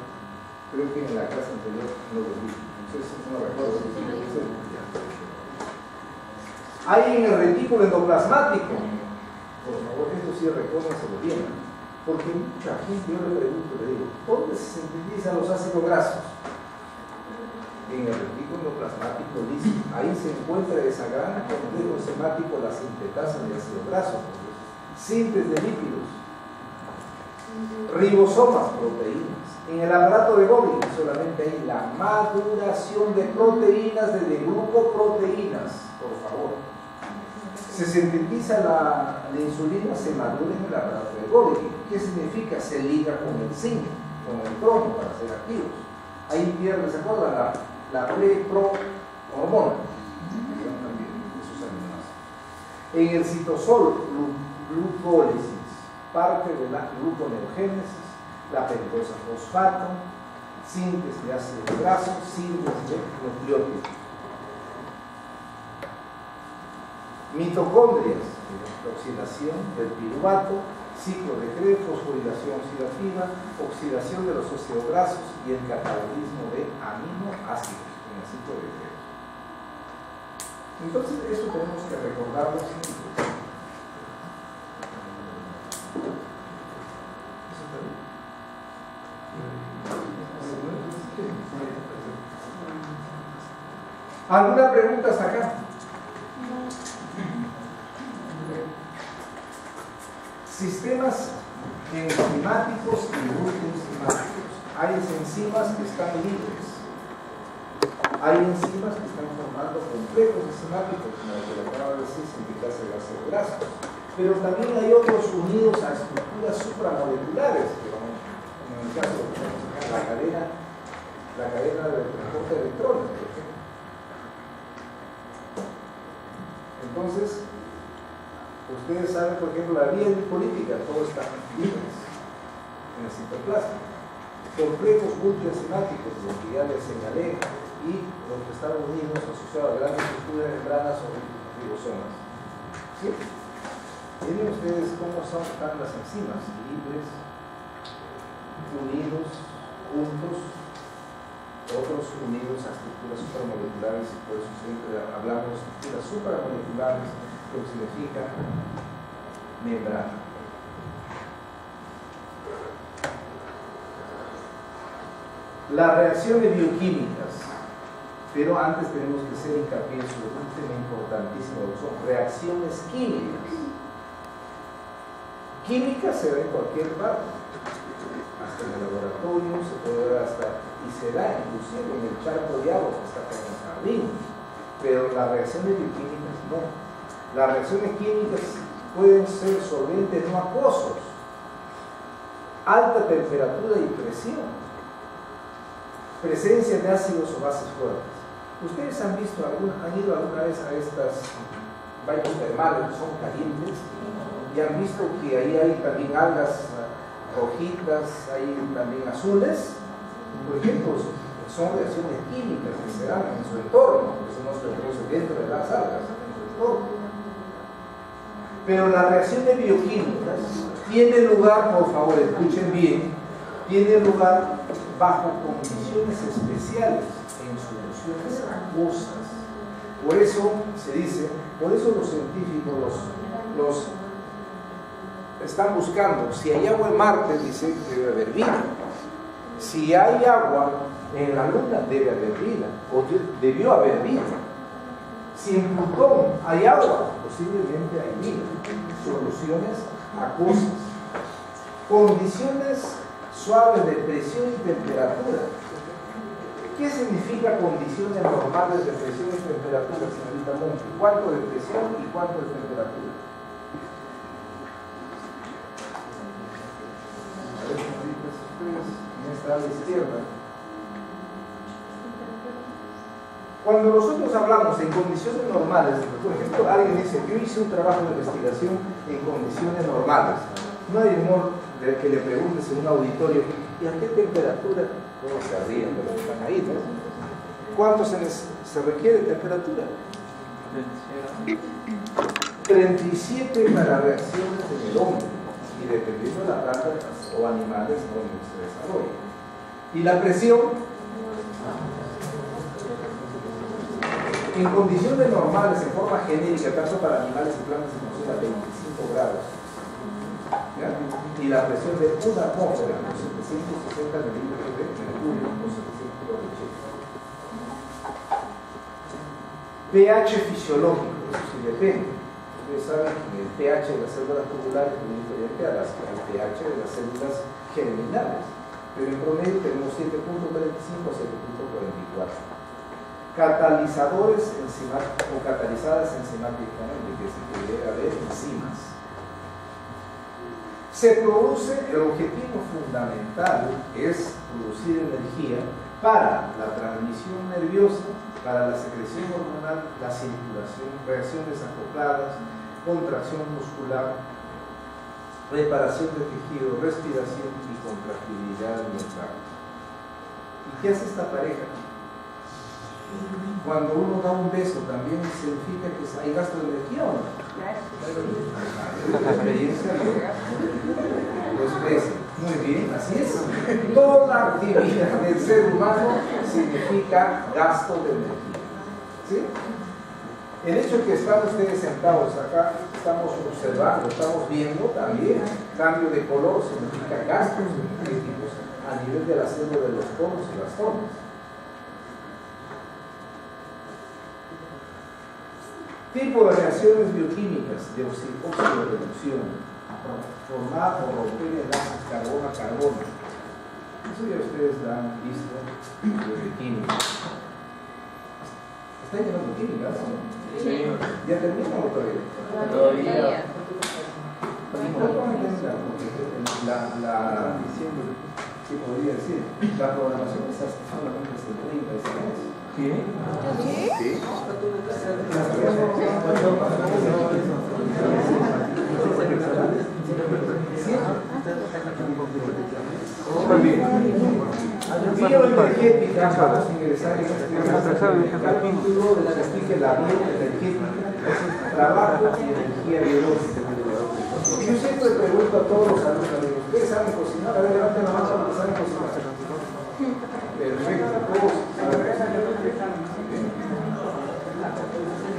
Creo que en la clase anterior no lo vi. Entonces no recuerdo si lo hice. Hay en el retículo endoplasmático. Por favor, esto sí recórdenselo bien. Porque mucha gente, yo le pregunto, le digo, ¿dónde se sintetizan los ácidos grasos? En el retículo endoplasmático, dice, ahí se encuentra esa gran complejo enzimático, la sintetasa de ácido graso. Síntesis de lípidos. Ribosomas, proteínas. En el aparato de Golgi solamente hay la maduración de proteínas desde grupo proteínas, por favor. Se sintetiza la insulina, se madura en el aparato de Golgi. ¿Qué significa? Se liga con el zinc, con el cromo para ser activos. Ahí pierde, ¿se acuerdan? La pre-pro hormona. En el citosol, glucólisis, parte de la gluconeogénesis, la pentosa fosfato, síntesis de ácidos grasos, síntesis de nucleótidos. Mitocondrias, oxidación del piruvato, ciclo de Krebs, fosforilación oxidativa, oxidación de los osteograsos y el catabolismo de aminoácidos en el ciclo de Krebs. Entonces, eso tenemos que recordarlo siempre. ¿Alguna pregunta hasta acá? Sistemas enzimáticos y multienzimáticos. Hay enzimas que están libres. Hay enzimas que están formando complejos enzimáticos, como lo que le acabo de decir, sintetasa de ácidos grasos. Pero también hay otros unidos a estructuras supramoleculares, que vamos, en el caso de la cadena de transporte de electrones, por ejemplo. Entonces, ustedes saben, por ejemplo, la vía lipolítica, todo está libre en el citoplasma. Complejos multienzimáticos, los que ya les señalé, y los que están unidos asociados a grandes estructuras de membranas o ribosomas. ¿Sí? Miren ustedes cómo están las enzimas, libres, unidos, juntos, otros unidos a estructuras supramoleculares, y por eso siempre hablamos de estructuras supramoleculares, lo que significa membrana. Las reacciones bioquímicas. Pero antes tenemos que hacer hincapié sobre un tema importantísimo, que son reacciones químicas. Química se ve en cualquier parte, hasta en el laboratorio, se puede ver hasta, y se da inclusive en el charco de agua que está acá en el jardín. Pero las reacciones bioquímicas no. Las reacciones químicas pueden ser solventes no acuosos, alta temperatura y presión, presencia de ácidos o bases fuertes. ¿Ustedes han visto han ido alguna vez a estas baños termales que son calientes y han visto que ahí hay también algas rojitas, hay también azules? Por ejemplo, son reacciones químicas que se dan en su entorno, eso no se produce dentro de las algas, en su entorno. Pero las reacciones bioquímicas tienen lugar, por favor, escuchen bien, tienen lugar bajo condiciones especiales, en soluciones acuosas. Por eso se dice, por eso los científicos los están buscando. Si hay agua en Marte, dice que debe haber vida. Si hay agua en la Luna, debe haber vida, o debió haber vida. Si en Plutón hay agua, posiblemente hay vida. Soluciones acuosas. Condiciones suaves de presión y temperatura. ¿Qué significa condiciones normales de presión y temperatura, señorita Monti? ¿Cuánto de presión y cuánto de temperatura? A ver, señoritas, ustedes, en esta a la izquierda. Cuando nosotros hablamos en condiciones normales, por ejemplo, alguien dice, yo hice un trabajo de investigación en condiciones normales. No hay humor de que le preguntes en un auditorio, ¿y a qué temperatura? Todos se ríen de los que están ahí, ¿no? ¿Cuánto se requiere de temperatura? 37 para reacciones en el hombre, y dependiendo de la planta o animales donde se desarrolla. ¿Y la presión? En condiciones normales, en forma genérica, tanto para animales y plantas, se considera 25 grados. ¿Ya? Y la presión de una atmósfera, los 760 milímetros de mercurio, los 780. pH fisiológico, eso sí depende. Ustedes saben que el pH de las células tubulares es muy diferente al pH de las células germinales, pero en promedio tenemos 7.35 a 7.44. Catalizadores enzimáticos o catalizadas enzimáticamente, que debe haber enzimas. Se produce, el objetivo fundamental es producir energía para la transmisión nerviosa, para la secreción hormonal, la circulación, reacciones acopladas, contracción muscular, reparación de tejido, respiración y contractilidad mental. ¿Y qué hace esta pareja? Cuando uno da un beso, ¿también significa que hay gasto de energía o no? La experiencia los besos. Muy bien, así es. Toda actividad del ser humano significa gasto de energía. ¿Sí? El hecho de que están ustedes sentados acá, estamos observando, estamos viendo también cambio de color, significa gastos energéticos a nivel de la célula de los poros y las formas. Tipo de reacciones bioquímicas de oxidorreducción, formar o romper enlaces carbono a carbono. Eso ya ustedes lo han visto desde química. ¿Están llevando química? ¿No? Sí. ¿Ya terminan o todavía? Todavía. ¿Qué podría decir? La programación está solamente hasta el 30 de este mes. ¿Qué? ¿Sí? Bioenergética, vamos a ingresar en este capítulo de la que explique la bioenergética, trabajo y energía biológica. Y yo siempre pregunto a todos los alumnos, ¿ustedes saben cocinar? A ver, levanten la mano los que saben cocinar. Perfecto, todos saben cocinar.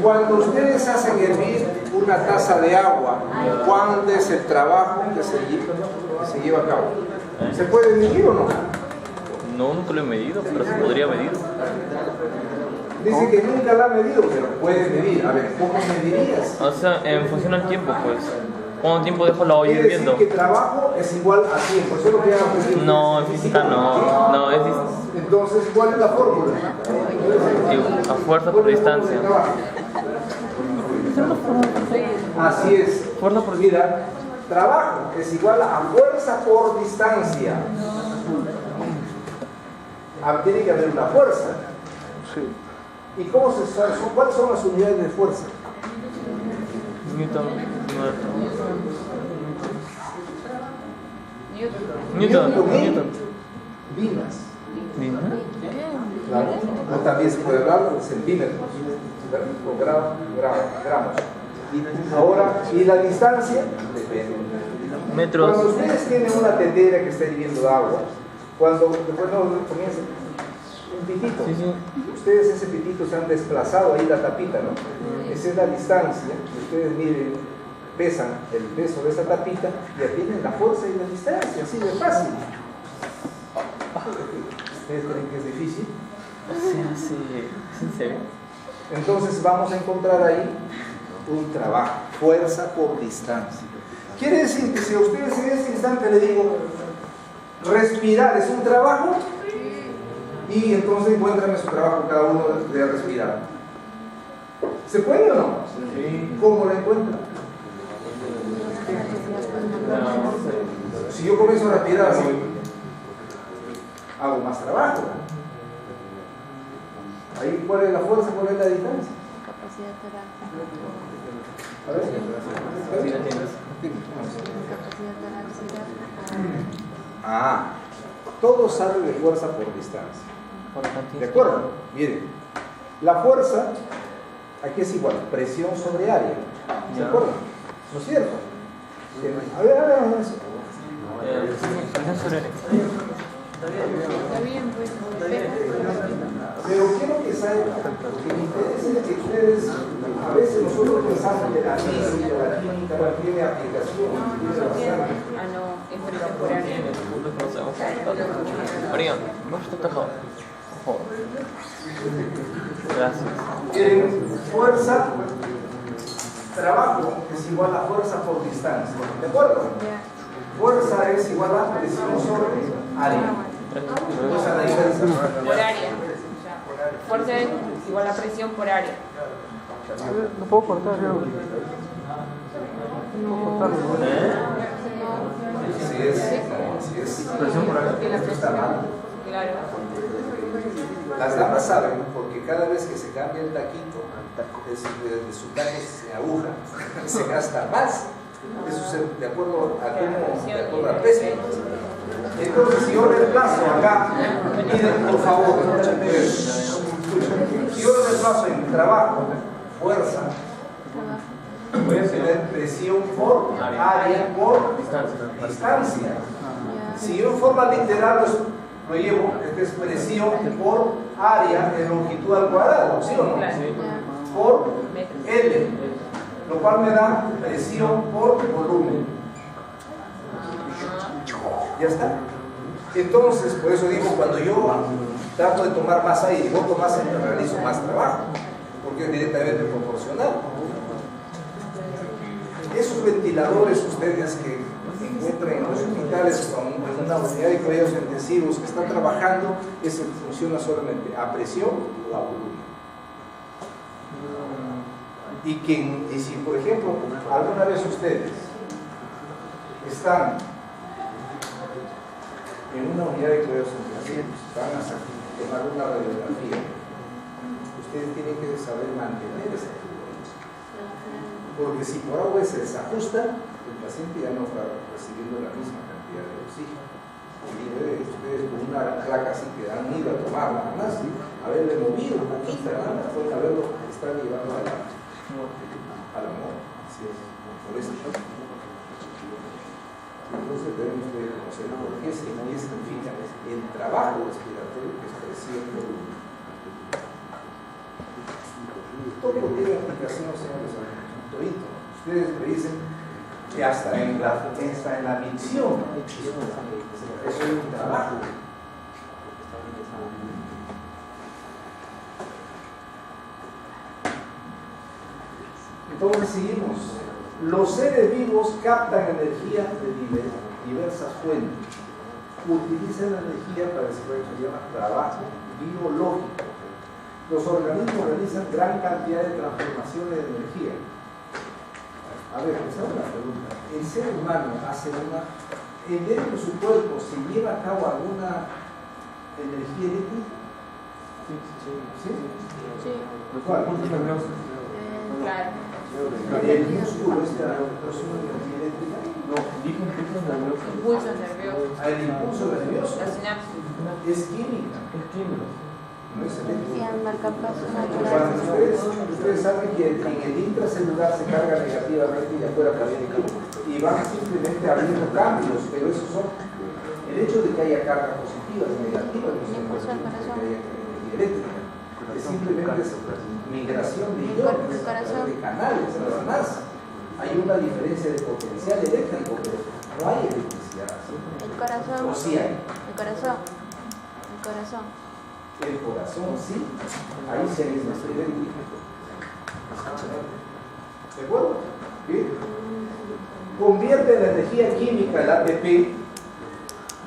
Cuando ustedes hacen hervir una taza de agua, ¿cuál es el trabajo que se lleva a cabo? ¿Se puede medir o no? No, nunca lo he medido, pero se podría medir. Dice que nunca la ha medido, pero puede medir. A ver, ¿cómo medirías? O sea, en función al tiempo, pues. ¿Cuánto tiempo dejo la olla Quiere hirviendo? decir que trabajo es igual a tiempo. Eso es lo que hago. No, en física no. No, es Entonces, ¿cuál es la fórmula? a fuerza por distancia. Así es. Fuerza por Mira, trabajo es igual a fuerza por distancia. Tiene que haber una fuerza. Sí. ¿Y cómo se sabe? ¿Cuáles son las unidades de fuerza? Newton. Newton. Vinas. Claro. O también se puede hablar de centímetros. O gramos. Ahora, ¿y la distancia? Depende. Metros. Cuando ustedes tienen una tetera que está hirviendo agua, cuando después comienza un pitito, ustedes ese pitito se han desplazado ahí la tapita, ¿no? Esa es la distancia. Ustedes miren, pesan el peso de esa tapita y ya tienen la fuerza y la distancia, así de fácil. ¿Ustedes creen que es difícil? Sí. ¿En serio? Entonces vamos a encontrar ahí un trabajo, fuerza por distancia. Quiere decir que si a ustedes en este instante le digo, respirar es un trabajo, y entonces encuéntrame su trabajo cada uno de respirar. ¿Se puede o no? Sí. ¿Cómo lo encuentran? Si yo comienzo a respirar así, hago más trabajo. Ahí, ¿cuál es la fuerza? ¿Cuál es la distancia? Capacidad torácica. A ver. Sí, la tienes. Capacidad torácica. Todo sale de fuerza por distancia. ¿De acuerdo? Miren, la fuerza aquí es igual, presión sobre área. ¿De acuerdo? ¿No es cierto? A ver eso. Está bien, pues. Pero quiero que sepan, porque me interesa que ustedes, a veces nosotros pensamos que la física, la química no tiene aplicación, tiene bastante. No, es contemporáneo. María, ¿vos te tocó? Gracias. Miren, fuerza trabajo es igual a fuerza por distancia. ¿De acuerdo? Fuerza es igual a presión sobre área. Esa es la diferencia. Por área. Fuerza es igual a presión por área. No puedo cortar, yo. No puedo cortarlo. Si es Presión por área. esto está mal. Claro. Las damas saben, porque cada vez que se cambia el taquito, de su taco se aguja, se gasta más. Eso es de acuerdo a peso. Entonces, si yo reemplazo acá, miren por favor, si yo reemplazo en trabajo, fuerza, voy a tener presión por área por distancia. Si yo en forma literal lo llevo, esta es presión por área en longitud al cuadrado, ¿sí o no? Por L, lo cual me da presión por volumen. ¿Ya está? Entonces, por eso digo, cuando yo trato de tomar más aire y boto más aire, realizo más trabajo, porque es directamente proporcional. Esos ventiladores ustedes que encuentran en los hospitales o en una unidad de cuidados intensivos que están trabajando, eso funciona solamente a presión o a volumen. Y si por ejemplo alguna vez ustedes están en una unidad de cuidados intensivos, van a tomar una radiografía, ustedes tienen que saber mantener esa fluidez, porque si por algo se desajusta, el paciente ya no está recibiendo la misma cantidad de oxígeno. Y ustedes con una placa así que han ido a tomarla, además haberle movido un poquito, nada, pueden haberlo están llevando a la muerte. Así es, por eso. Entonces debemos de conocer por qué significa el trabajo respiratorio que es presión por volumen. Todo tiene aplicación, señores, todito. Ustedes me dicen que hasta en la micción, eso es un trabajo. Entonces seguimos. Los seres vivos captan energía de diversas fuentes. Utilizan la energía para desarrollar lo que se llama trabajo biológico. Los organismos realizan gran cantidad de transformaciones de energía. A ver, les hago una pregunta. ¿El ser humano hace dentro de su cuerpo se lleva a cabo alguna energía eléctrica? ¿Sí? ¿Cuál? Claro. ¿El músculo es una energía eléctrica? No, dijo impulso nervioso. Impulso nervioso. El impulso nervioso La sinapsis. es química, Es químico. no es eléctrica. Cuando Ustedes saben que en el intracelular se carga negativamente y afuera positivo, y van simplemente habiendo cambios, pero esos son el hecho de que haya carga positiva y negativa, no significa que haya energía eléctrica. Es simplemente migración de iones, de canales, nada más. Hay una diferencia de potencial eléctrico, pero no hay electricidad. el corazón. ¿O sí hay? El corazón. El corazón. El corazón, sí. Ahí sí hay energía eléctrica. ¿De acuerdo? ¿Bien? Convierte la energía química, el ATP,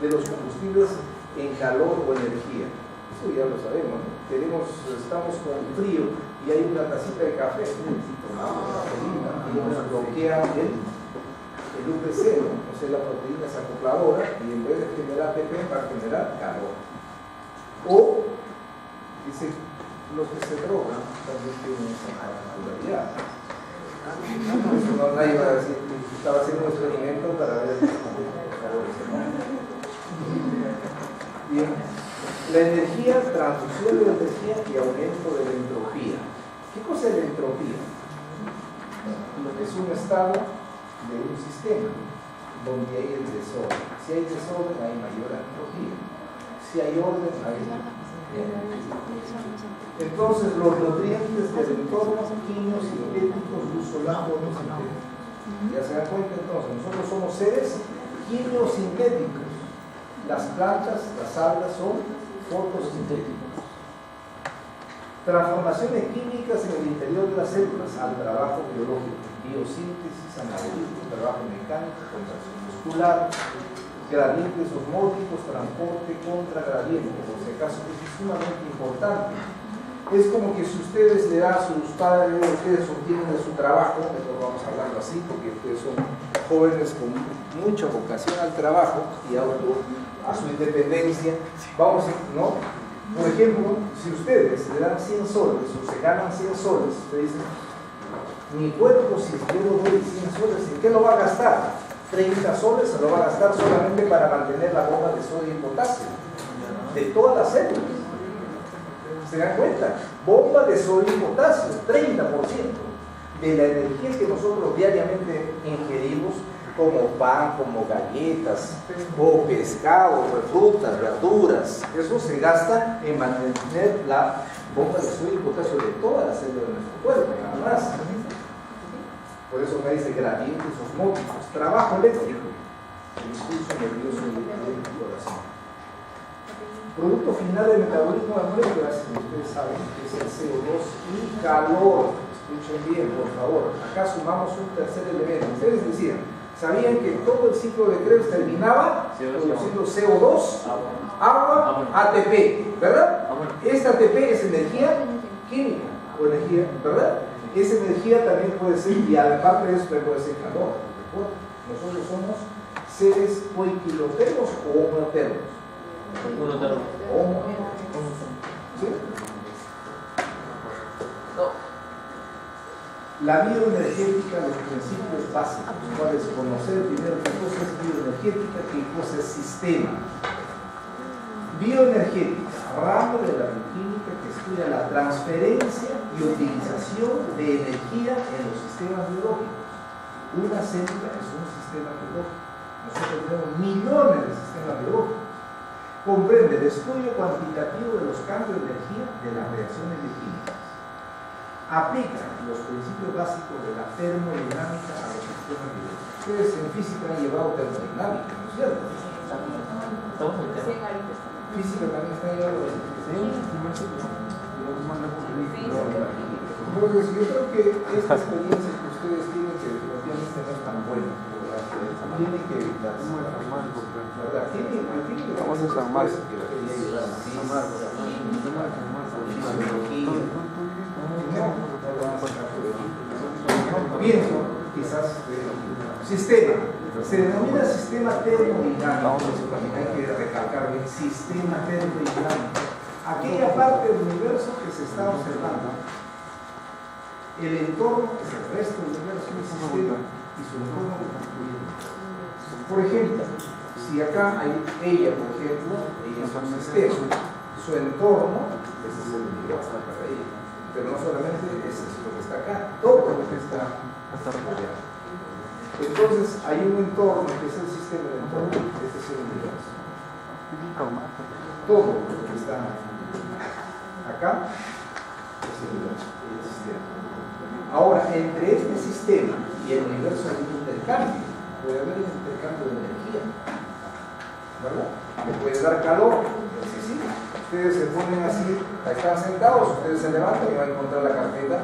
de los combustibles en calor o energía. Eso ya lo sabemos, ¿no? Estamos con frío y hay una tacita de café, y nos bloquea el UPC, ¿no? O sea, la proteína es acopladora y en vez de generar ATP va a generar calor. O, dice, los que se drogan también tienen esa particularidad. Eso no, nadie va a decir, estaba haciendo un experimento para ver cómo favorece, ¿no? Bien. La energía, transducción de la energía y aumento de la entropía. ¿Qué cosa es la entropía? Es un estado de un sistema donde hay el desorden. Si hay desorden, hay mayor entropía. Si hay orden, hay entonces los nutrientes del entorno, químicos, sintéticos, luz solar, fotosintéticos. Ya se dan cuenta entonces, nosotros somos seres quimiosintéticos. Las plantas, las algas son fotosintéticos. Transformaciones químicas en el interior de las células al trabajo biológico, biosíntesis, anabolismo, trabajo mecánico, contracción muscular, gradientes osmóticos, transporte contra gradientes. Por si acaso, esto es sumamente importante. Es como que si ustedes le dan a sus padres, ustedes obtienen de su trabajo, mejor vamos hablando así, porque ustedes son jóvenes con mucha vocación al trabajo y a su independencia. Vamos, ¿no? Por ejemplo, si ustedes le dan 100 soles o se ganan 100 soles, ustedes dicen, mi cuerpo, si yo le doy 100 soles, ¿en qué lo va a gastar? 30 soles se lo va a gastar solamente para mantener la bomba de sodio y potasio de todas las células. ¿Se dan cuenta? Bomba de sodio y potasio, 30% de la energía que nosotros diariamente ingerimos, como pan, como galletas, o pescado, frutas, verduras. Eso se gasta en mantener la bomba de sodio y potasio de todas las células de nuestro cuerpo, nada más. Por eso me dice gradientes osmóticos, trabajo eléctrico, impulso nervioso del corazón. Producto final del metabolismo de moléculas, ustedes saben que es el CO2 y calor. Escuchen bien, por favor. Acá sumamos un tercer elemento. Ustedes decían, ¿sabían que todo el ciclo de Krebs terminaba produciendo CO2, agua, ATP, ¿verdad? Esta ATP es energía química, o energía, ¿verdad? Esa energía también puede ser, y aparte de eso puede ser calor. Nosotros somos seres poiquilotermos o homotermos. ¿Sí? La bioenergética, los principios básicos, cuáles conocer primero qué cosa es bioenergética, qué cosa es sistema. Bioenergética, ramo de la bioquímica que estudia la transferencia y utilización de energía en los sistemas biológicos. Una célula es un sistema biológico. Nosotros tenemos millones de sistemas biológicos. Comprende el estudio cuantitativo de los cambios de energía de las reacciones bioquímicas. Aplica los principios básicos de la termodinámica a los sistemas biológicos. Ustedes en física han llevado termodinámica, ¿no es cierto? Física también está llevando. Entonces, yo creo que esta experiencia que ustedes tienen, que definitivamente no es tan buena, tienen que evitarse. ¿Verdad? Tienen que Vamos a San Marcos. Pienso, quizás, sistema. Se denomina sistema termodinámico, hay que recalcar bien, sistema termodinámico. Aquella parte del universo que se está observando, el entorno, es el resto del universo, el sistema y su entorno lo constituyen. Por ejemplo, si acá hay ella, por ejemplo, ella es un sistema, su entorno, ese es el universo para ella. Pero no solamente ese es lo que está acá, todo lo que está rodeado. Entonces hay un entorno que es el sistema del entorno, este es el universo. Todo lo que está acá es el universo, el sistema. Ahora, entre este sistema y el universo hay un intercambio, puede haber un intercambio de energía, ¿verdad? Le puede dar calor, entonces sí. Ustedes se ponen así, están sentados, ustedes se levantan y van a encontrar la carpeta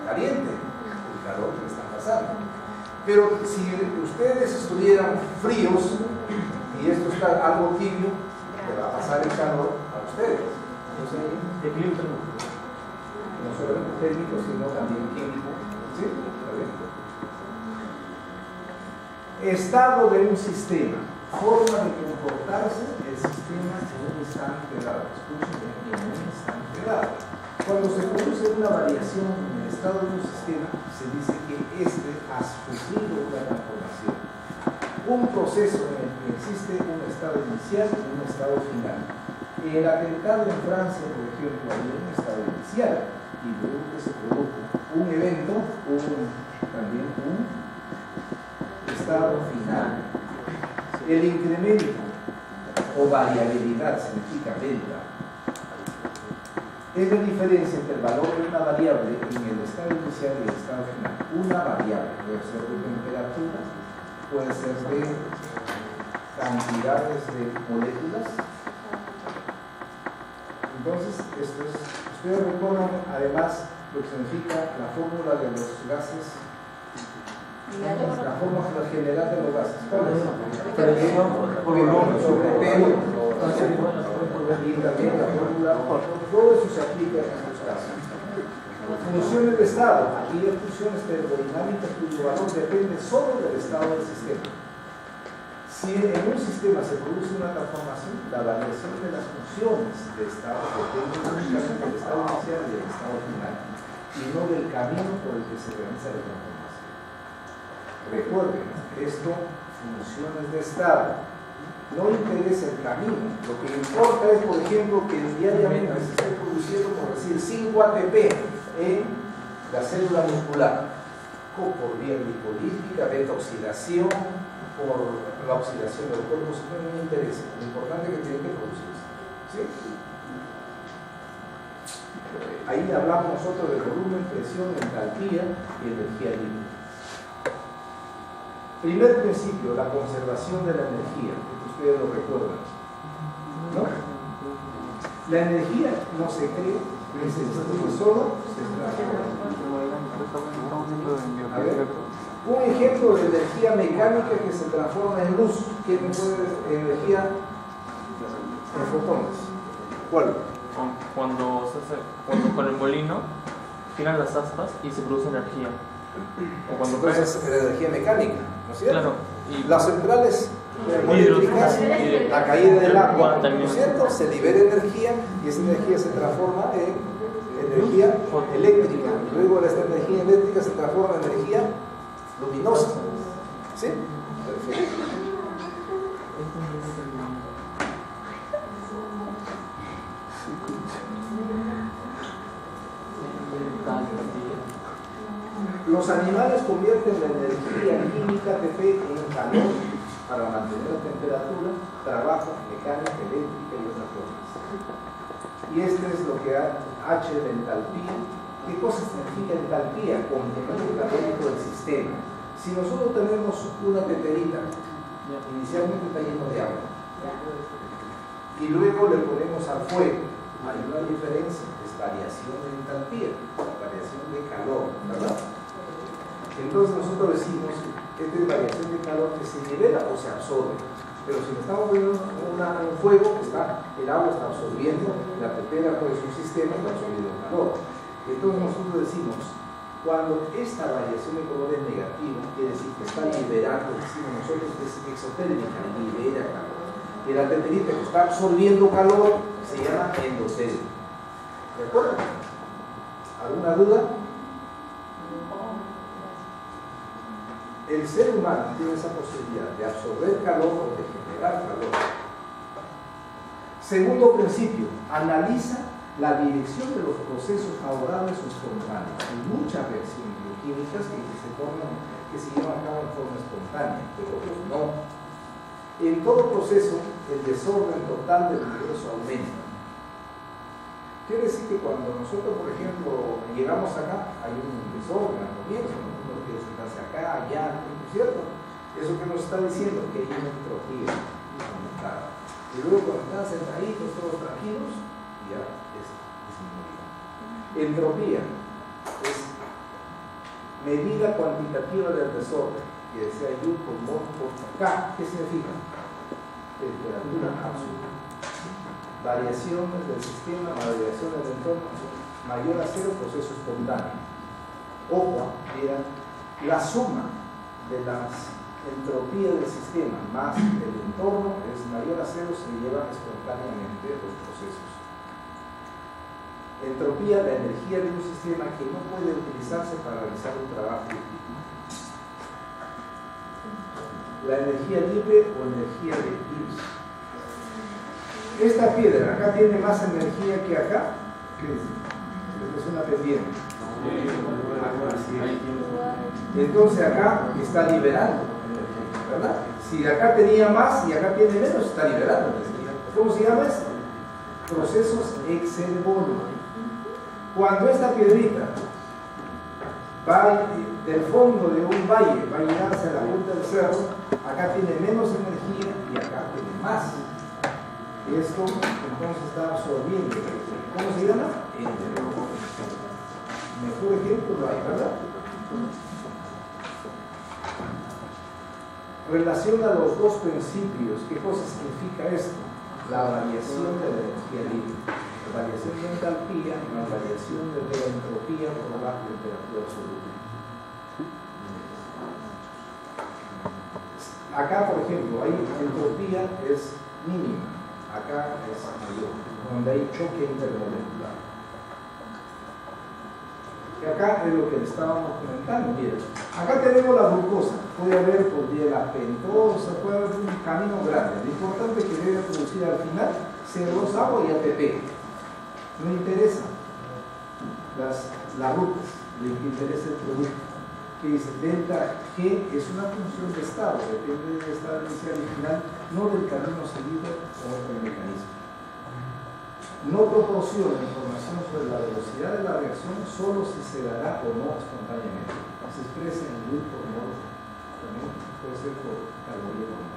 caliente, el calor que están pasando. Pero si ustedes estuvieran fríos y esto está algo tibio, le va a pasar el calor a ustedes. Entonces, no solamente térmico, sino también químico. ¿Sí? ¿Está bien? Estado de un sistema, forma de comportarse el sistema en un instante dado. Escuchen, en un instante dado. Cuando se produce una variación en el estado de un sistema, se dice que este ha sufrido una transformación. Un proceso en el que existe un estado inicial y un estado final. El atentado en Francia, por ejemplo, había un estado inicial y luego que se produjo un evento, también un estado final. El incremento o variabilidad significa delta. Es la diferencia entre el valor de una variable en el estado inicial y el estado final. Una variable puede ser de temperatura, puede ser de cantidades de moléculas, Entonces, esto es, ustedes recuerdan además lo que significa la fórmula de los gases, la fórmula general de los gases. ¿Cuál es? Presión por volumen sobre P. Y también la fórmula, todo eso se aplica en estos casos. Funciones de estado. Aquí las funciones termodinámicas cuyo valor depende solo del estado del sistema. Si en un sistema se produce una transformación, la variación de las funciones de estado depende únicamente del estado inicial y del estado final, y no del camino por el que se realiza la transformación. Recuerden, esto, funciones de estado. No interesa el camino. Lo que importa es, por ejemplo, que diariamente se esté produciendo, por decir, 5 ATP en la célula muscular, o por vía lipolítica, beta oxidación, por la oxidación del cuerpo, no me interesa. Lo importante es que tiene que producirse. ¿Sí? Ahí hablamos nosotros de volumen, presión, entalpía y energía libre. Primer principio, la conservación de la energía. Ustedes lo recuerdan, ¿no? La energía no se cree, ni se destruye, solo se transforma. A ver, un ejemplo de energía mecánica que se transforma en luz. ¿Qué me puede decir? Energía en fotones. ¿Cuál? Cuando con el molino tiran las aspas y se produce energía. O cuando entonces es energía mecánica, ¿no es cierto? Claro. Y las centrales eléctricas, la caída del agua, ¿no es cierto? Se libera energía y esa energía se transforma en energía eléctrica. Luego esta energía eléctrica se transforma en energía luminosa. ¿Sí? Perfecto. Los animales convierten la energía química ATP en calor para mantener la temperatura, trabajo, mecánica, eléctrica y otras cosas. Y este es lo que H de entalpía. ¿Qué cosa significa entalpía? Complemento calórico del sistema. Si nosotros tenemos una peperita, inicialmente está lleno de agua, y luego le ponemos al fuego, hay una diferencia, es variación de entalpía, variación de calor, ¿verdad? Entonces nosotros decimos que esta es variación de calor que se libera o se absorbe. Pero si estamos viendo un fuego, el agua está absorbiendo, la pepera por su sistema está absorbiendo calor. Entonces nosotros decimos, cuando esta variación de color es negativa, quiere decir que está liberando, decimos nosotros que es exotérmica, libera calor. Y la peperita que está absorbiendo calor se llama endotérmica. ¿De acuerdo? ¿Alguna duda? El ser humano tiene esa posibilidad de absorber calor o de generar calor. Segundo principio, analiza la dirección de los procesos favorables o espontáneos. Hay muchas reacciones bioquímicas que se llevan a cabo en forma espontánea, pero otros no. En todo proceso, el desorden total del universo aumenta. Quiere decir que cuando nosotros, por ejemplo, llegamos acá, hay un desorden al comienzo, ¿no? Que sentarse acá, allá, ¿no es cierto? Eso que nos está diciendo que hay una entropía aumentada. Y luego cuando están sentaditos, todos tranquilos, ya es disminuida. Entropía es medida cuantitativa del desorden, que sea U por mol por K. ¿Qué significa? Temperatura absoluta. Variaciones del sistema, variaciones del entorno, mayor a cero, proceso espontáneo. Ojo, mira, la suma de las entropías del sistema más el entorno es mayor a cero, se llevan espontáneamente los procesos. Entropía, la energía de un sistema que no puede utilizarse para realizar un trabajo. La energía libre o energía de Gibbs. Esta piedra acá tiene más energía que acá. ¿Qué es? Es una pendiente. Entonces acá está liberando, ¿verdad? Si acá tenía más y acá tiene menos, está liberando. ¿Cómo se llama esto? Procesos exergónicos. Cuando esta piedrita va del fondo de un valle, va a llegarse a la punta del cerro, acá tiene menos energía y acá tiene más. Y esto entonces está absorbiendo. ¿Cómo se llama? Mejor ejemplo lo hay, ¿verdad? Relaciona los dos principios. ¿Qué cosa significa esto? La variación de la energía libre. La variación de entalpía y la variación de la entropía por la temperatura absoluta. Acá, por ejemplo, hay entropía es mínima, acá es mayor, donde hay choque intermolecular. Y acá es lo que le estábamos comentando. Miren, acá tenemos la glucosa, puede haber por día la pentosa, puede haber un camino grande. Lo importante es que debe producir al final CO2, agua y ATP. No interesa las rutas, le interesa el producto. Que dice delta G es una función de estado, depende del estado inicial y final, no del camino seguido o del mecanismo. No proporciona información sobre la velocidad de la reacción solo si se dará o no espontáneamente. Se expresa en luz por modo, también puede ser por caloría por modo.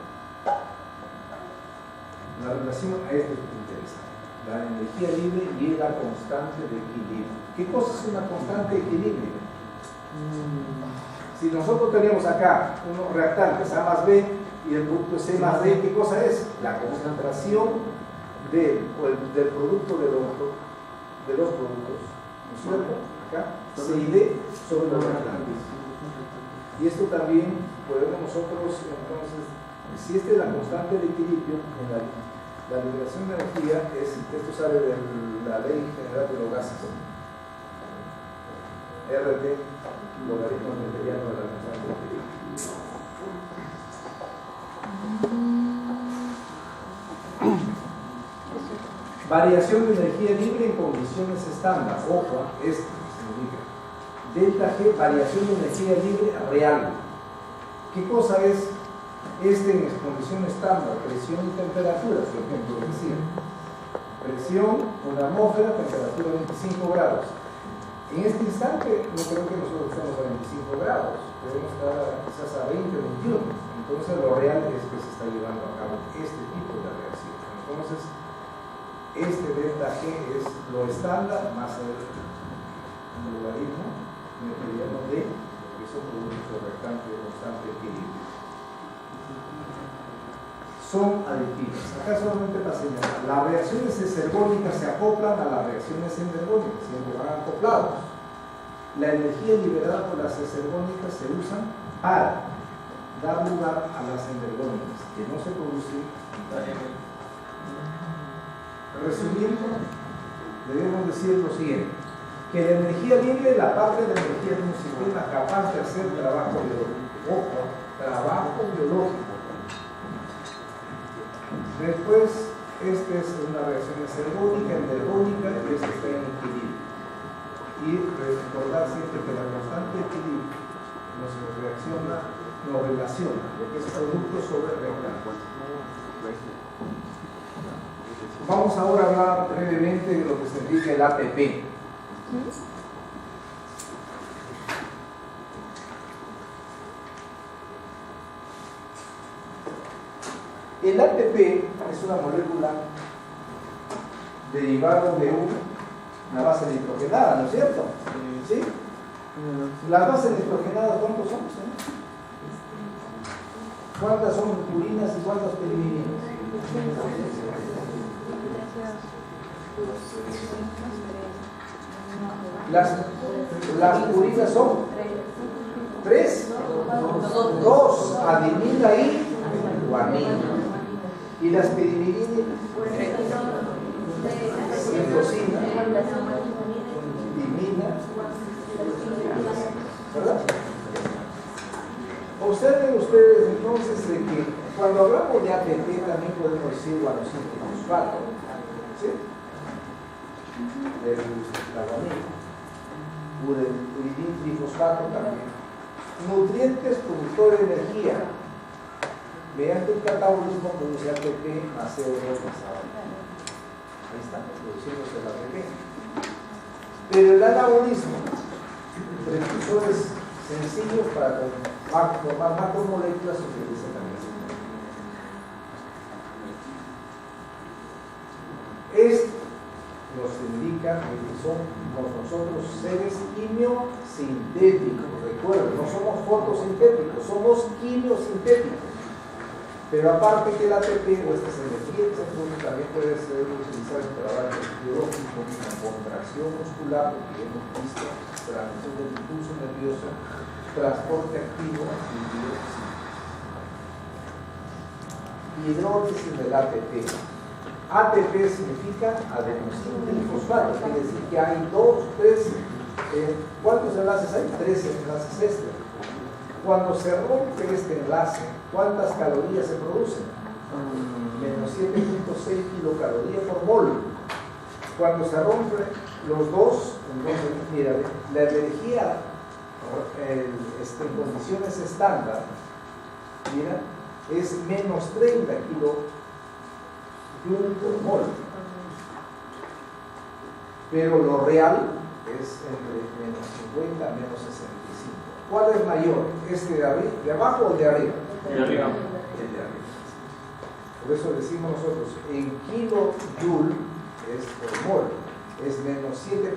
La relación a esto es interesante. La energía libre y la constante de equilibrio. ¿Qué cosa es una constante de equilibrio? Si nosotros tenemos acá unos reactantes A más B y el producto es C más D, ¿qué cosa es? La concentración del producto de los productos, ¿no es cierto? Acá, C y D sobre los reactantes. Y esto también podemos nosotros, entonces, si esta es la constante de equilibrio en la liberación de energía, esto sale de la ley general de los gases. RT, logaritmo newtoniano de la constante de equilibrio. Variación de energía libre en condiciones estándar. Ojo, esto significa delta G, variación de energía libre real. ¿Qué cosa es en condición estándar? Presión y temperatura, por ejemplo, decía. Presión, una atmósfera, temperatura 25 grados. En este instante no creo que nosotros estemos a 25 grados, debemos estar quizás a 20 o 21. Entonces lo real es que se está llevando a cabo este tipo de reacción. Entonces, este delta G es lo estándar más el logaritmo newtoniano de lo que son productos reactantes de constante equilibrio. Son aditivas. Acá solamente para señalar, las reacciones exergónicas se acoplan a las reacciones endergónicas, siempre van acoplados. La energía liberada por las exergónicas se usan para dar lugar a las endergónicas, que no se producen espontáneamente. Resumiendo, debemos decir lo siguiente: que la energía libre es la parte de la energía de un sistema capaz de hacer trabajo biológico. Ojo, trabajo biológico. Después, esta es una reacción exergónica, endergónica, y esta está en equilibrio. Y recordar siempre que la constante de equilibrio nos relaciona lo que es producto sobre reactante. Vamos ahora a hablar brevemente de lo que significa el ATP. El ATP es una molécula derivada de una base nitrogenada, ¿no es cierto? ¿Sí? Las bases nitrogenadas, ¿cuántas son? ¿Cuántas son purinas y cuántas pirimidines? Las purinas son 3, 2, adenina y guanina. Y las pirimidines, citosina, timina, ¿verdad? Observen ustedes entonces de que cuando hablamos de ATP también podemos decir guanosina fosfato, ¿sí? La guanina, uridín trifosfato también. Nutrientes productores de energía. Mediante el catabolismo produce ATP más CO2 más agua. Ahí está, produciéndose el ATP. Pero el anabolismo, precursores sencillos para formar macromoléculas, se utiliza también. significa que somos nosotros seres quimiosintéticos. Recuerden, no somos fotosintéticos, somos quimiosintéticos. Pero aparte que el ATP o estas energías también puede ser utilizado en trabajo biológico, en la contracción muscular, porque hemos visto transmisión del impulso nervioso, transporte activo y hidrólisis del ATP. ATP significa adenosina trifosfato, quiere decir que hay 2, 3, ¿cuántos enlaces hay? 3 enlaces extra. Cuando se rompe este enlace, ¿cuántas calorías se producen? Menos 7.6 kilocalorías por mol. Cuando se rompen los dos, entonces, mira, la energía en condiciones estándar, mira, es menos 30 kilojoule por mol. Pero lo real es entre menos 50 a menos 65. ¿Cuál es mayor? ¿Este de abajo o de arriba? De arriba. El de arriba. Por eso decimos nosotros, en kilojoule es por mol, es menos 7.6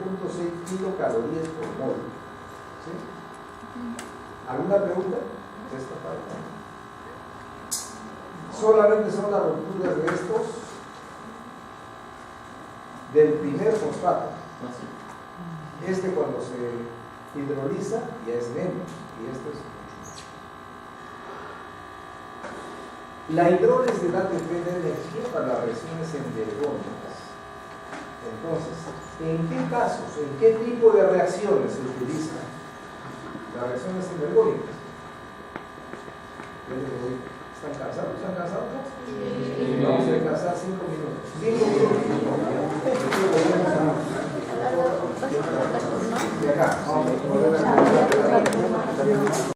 kilocalorías por mol. ¿Sí? ¿Alguna pregunta? Esta parte. Solamente son las rupturas de estos del primer fosfato. Este cuando se hidroliza ya es menos y esto es mucho. La hidrólisis del ATP da energía para las reacciones endergónicas. Entonces, ¿en qué casos, en qué tipo de reacciones se utilizan las reacciones endergónicas? ¿Están cansados? ¿Están cansados?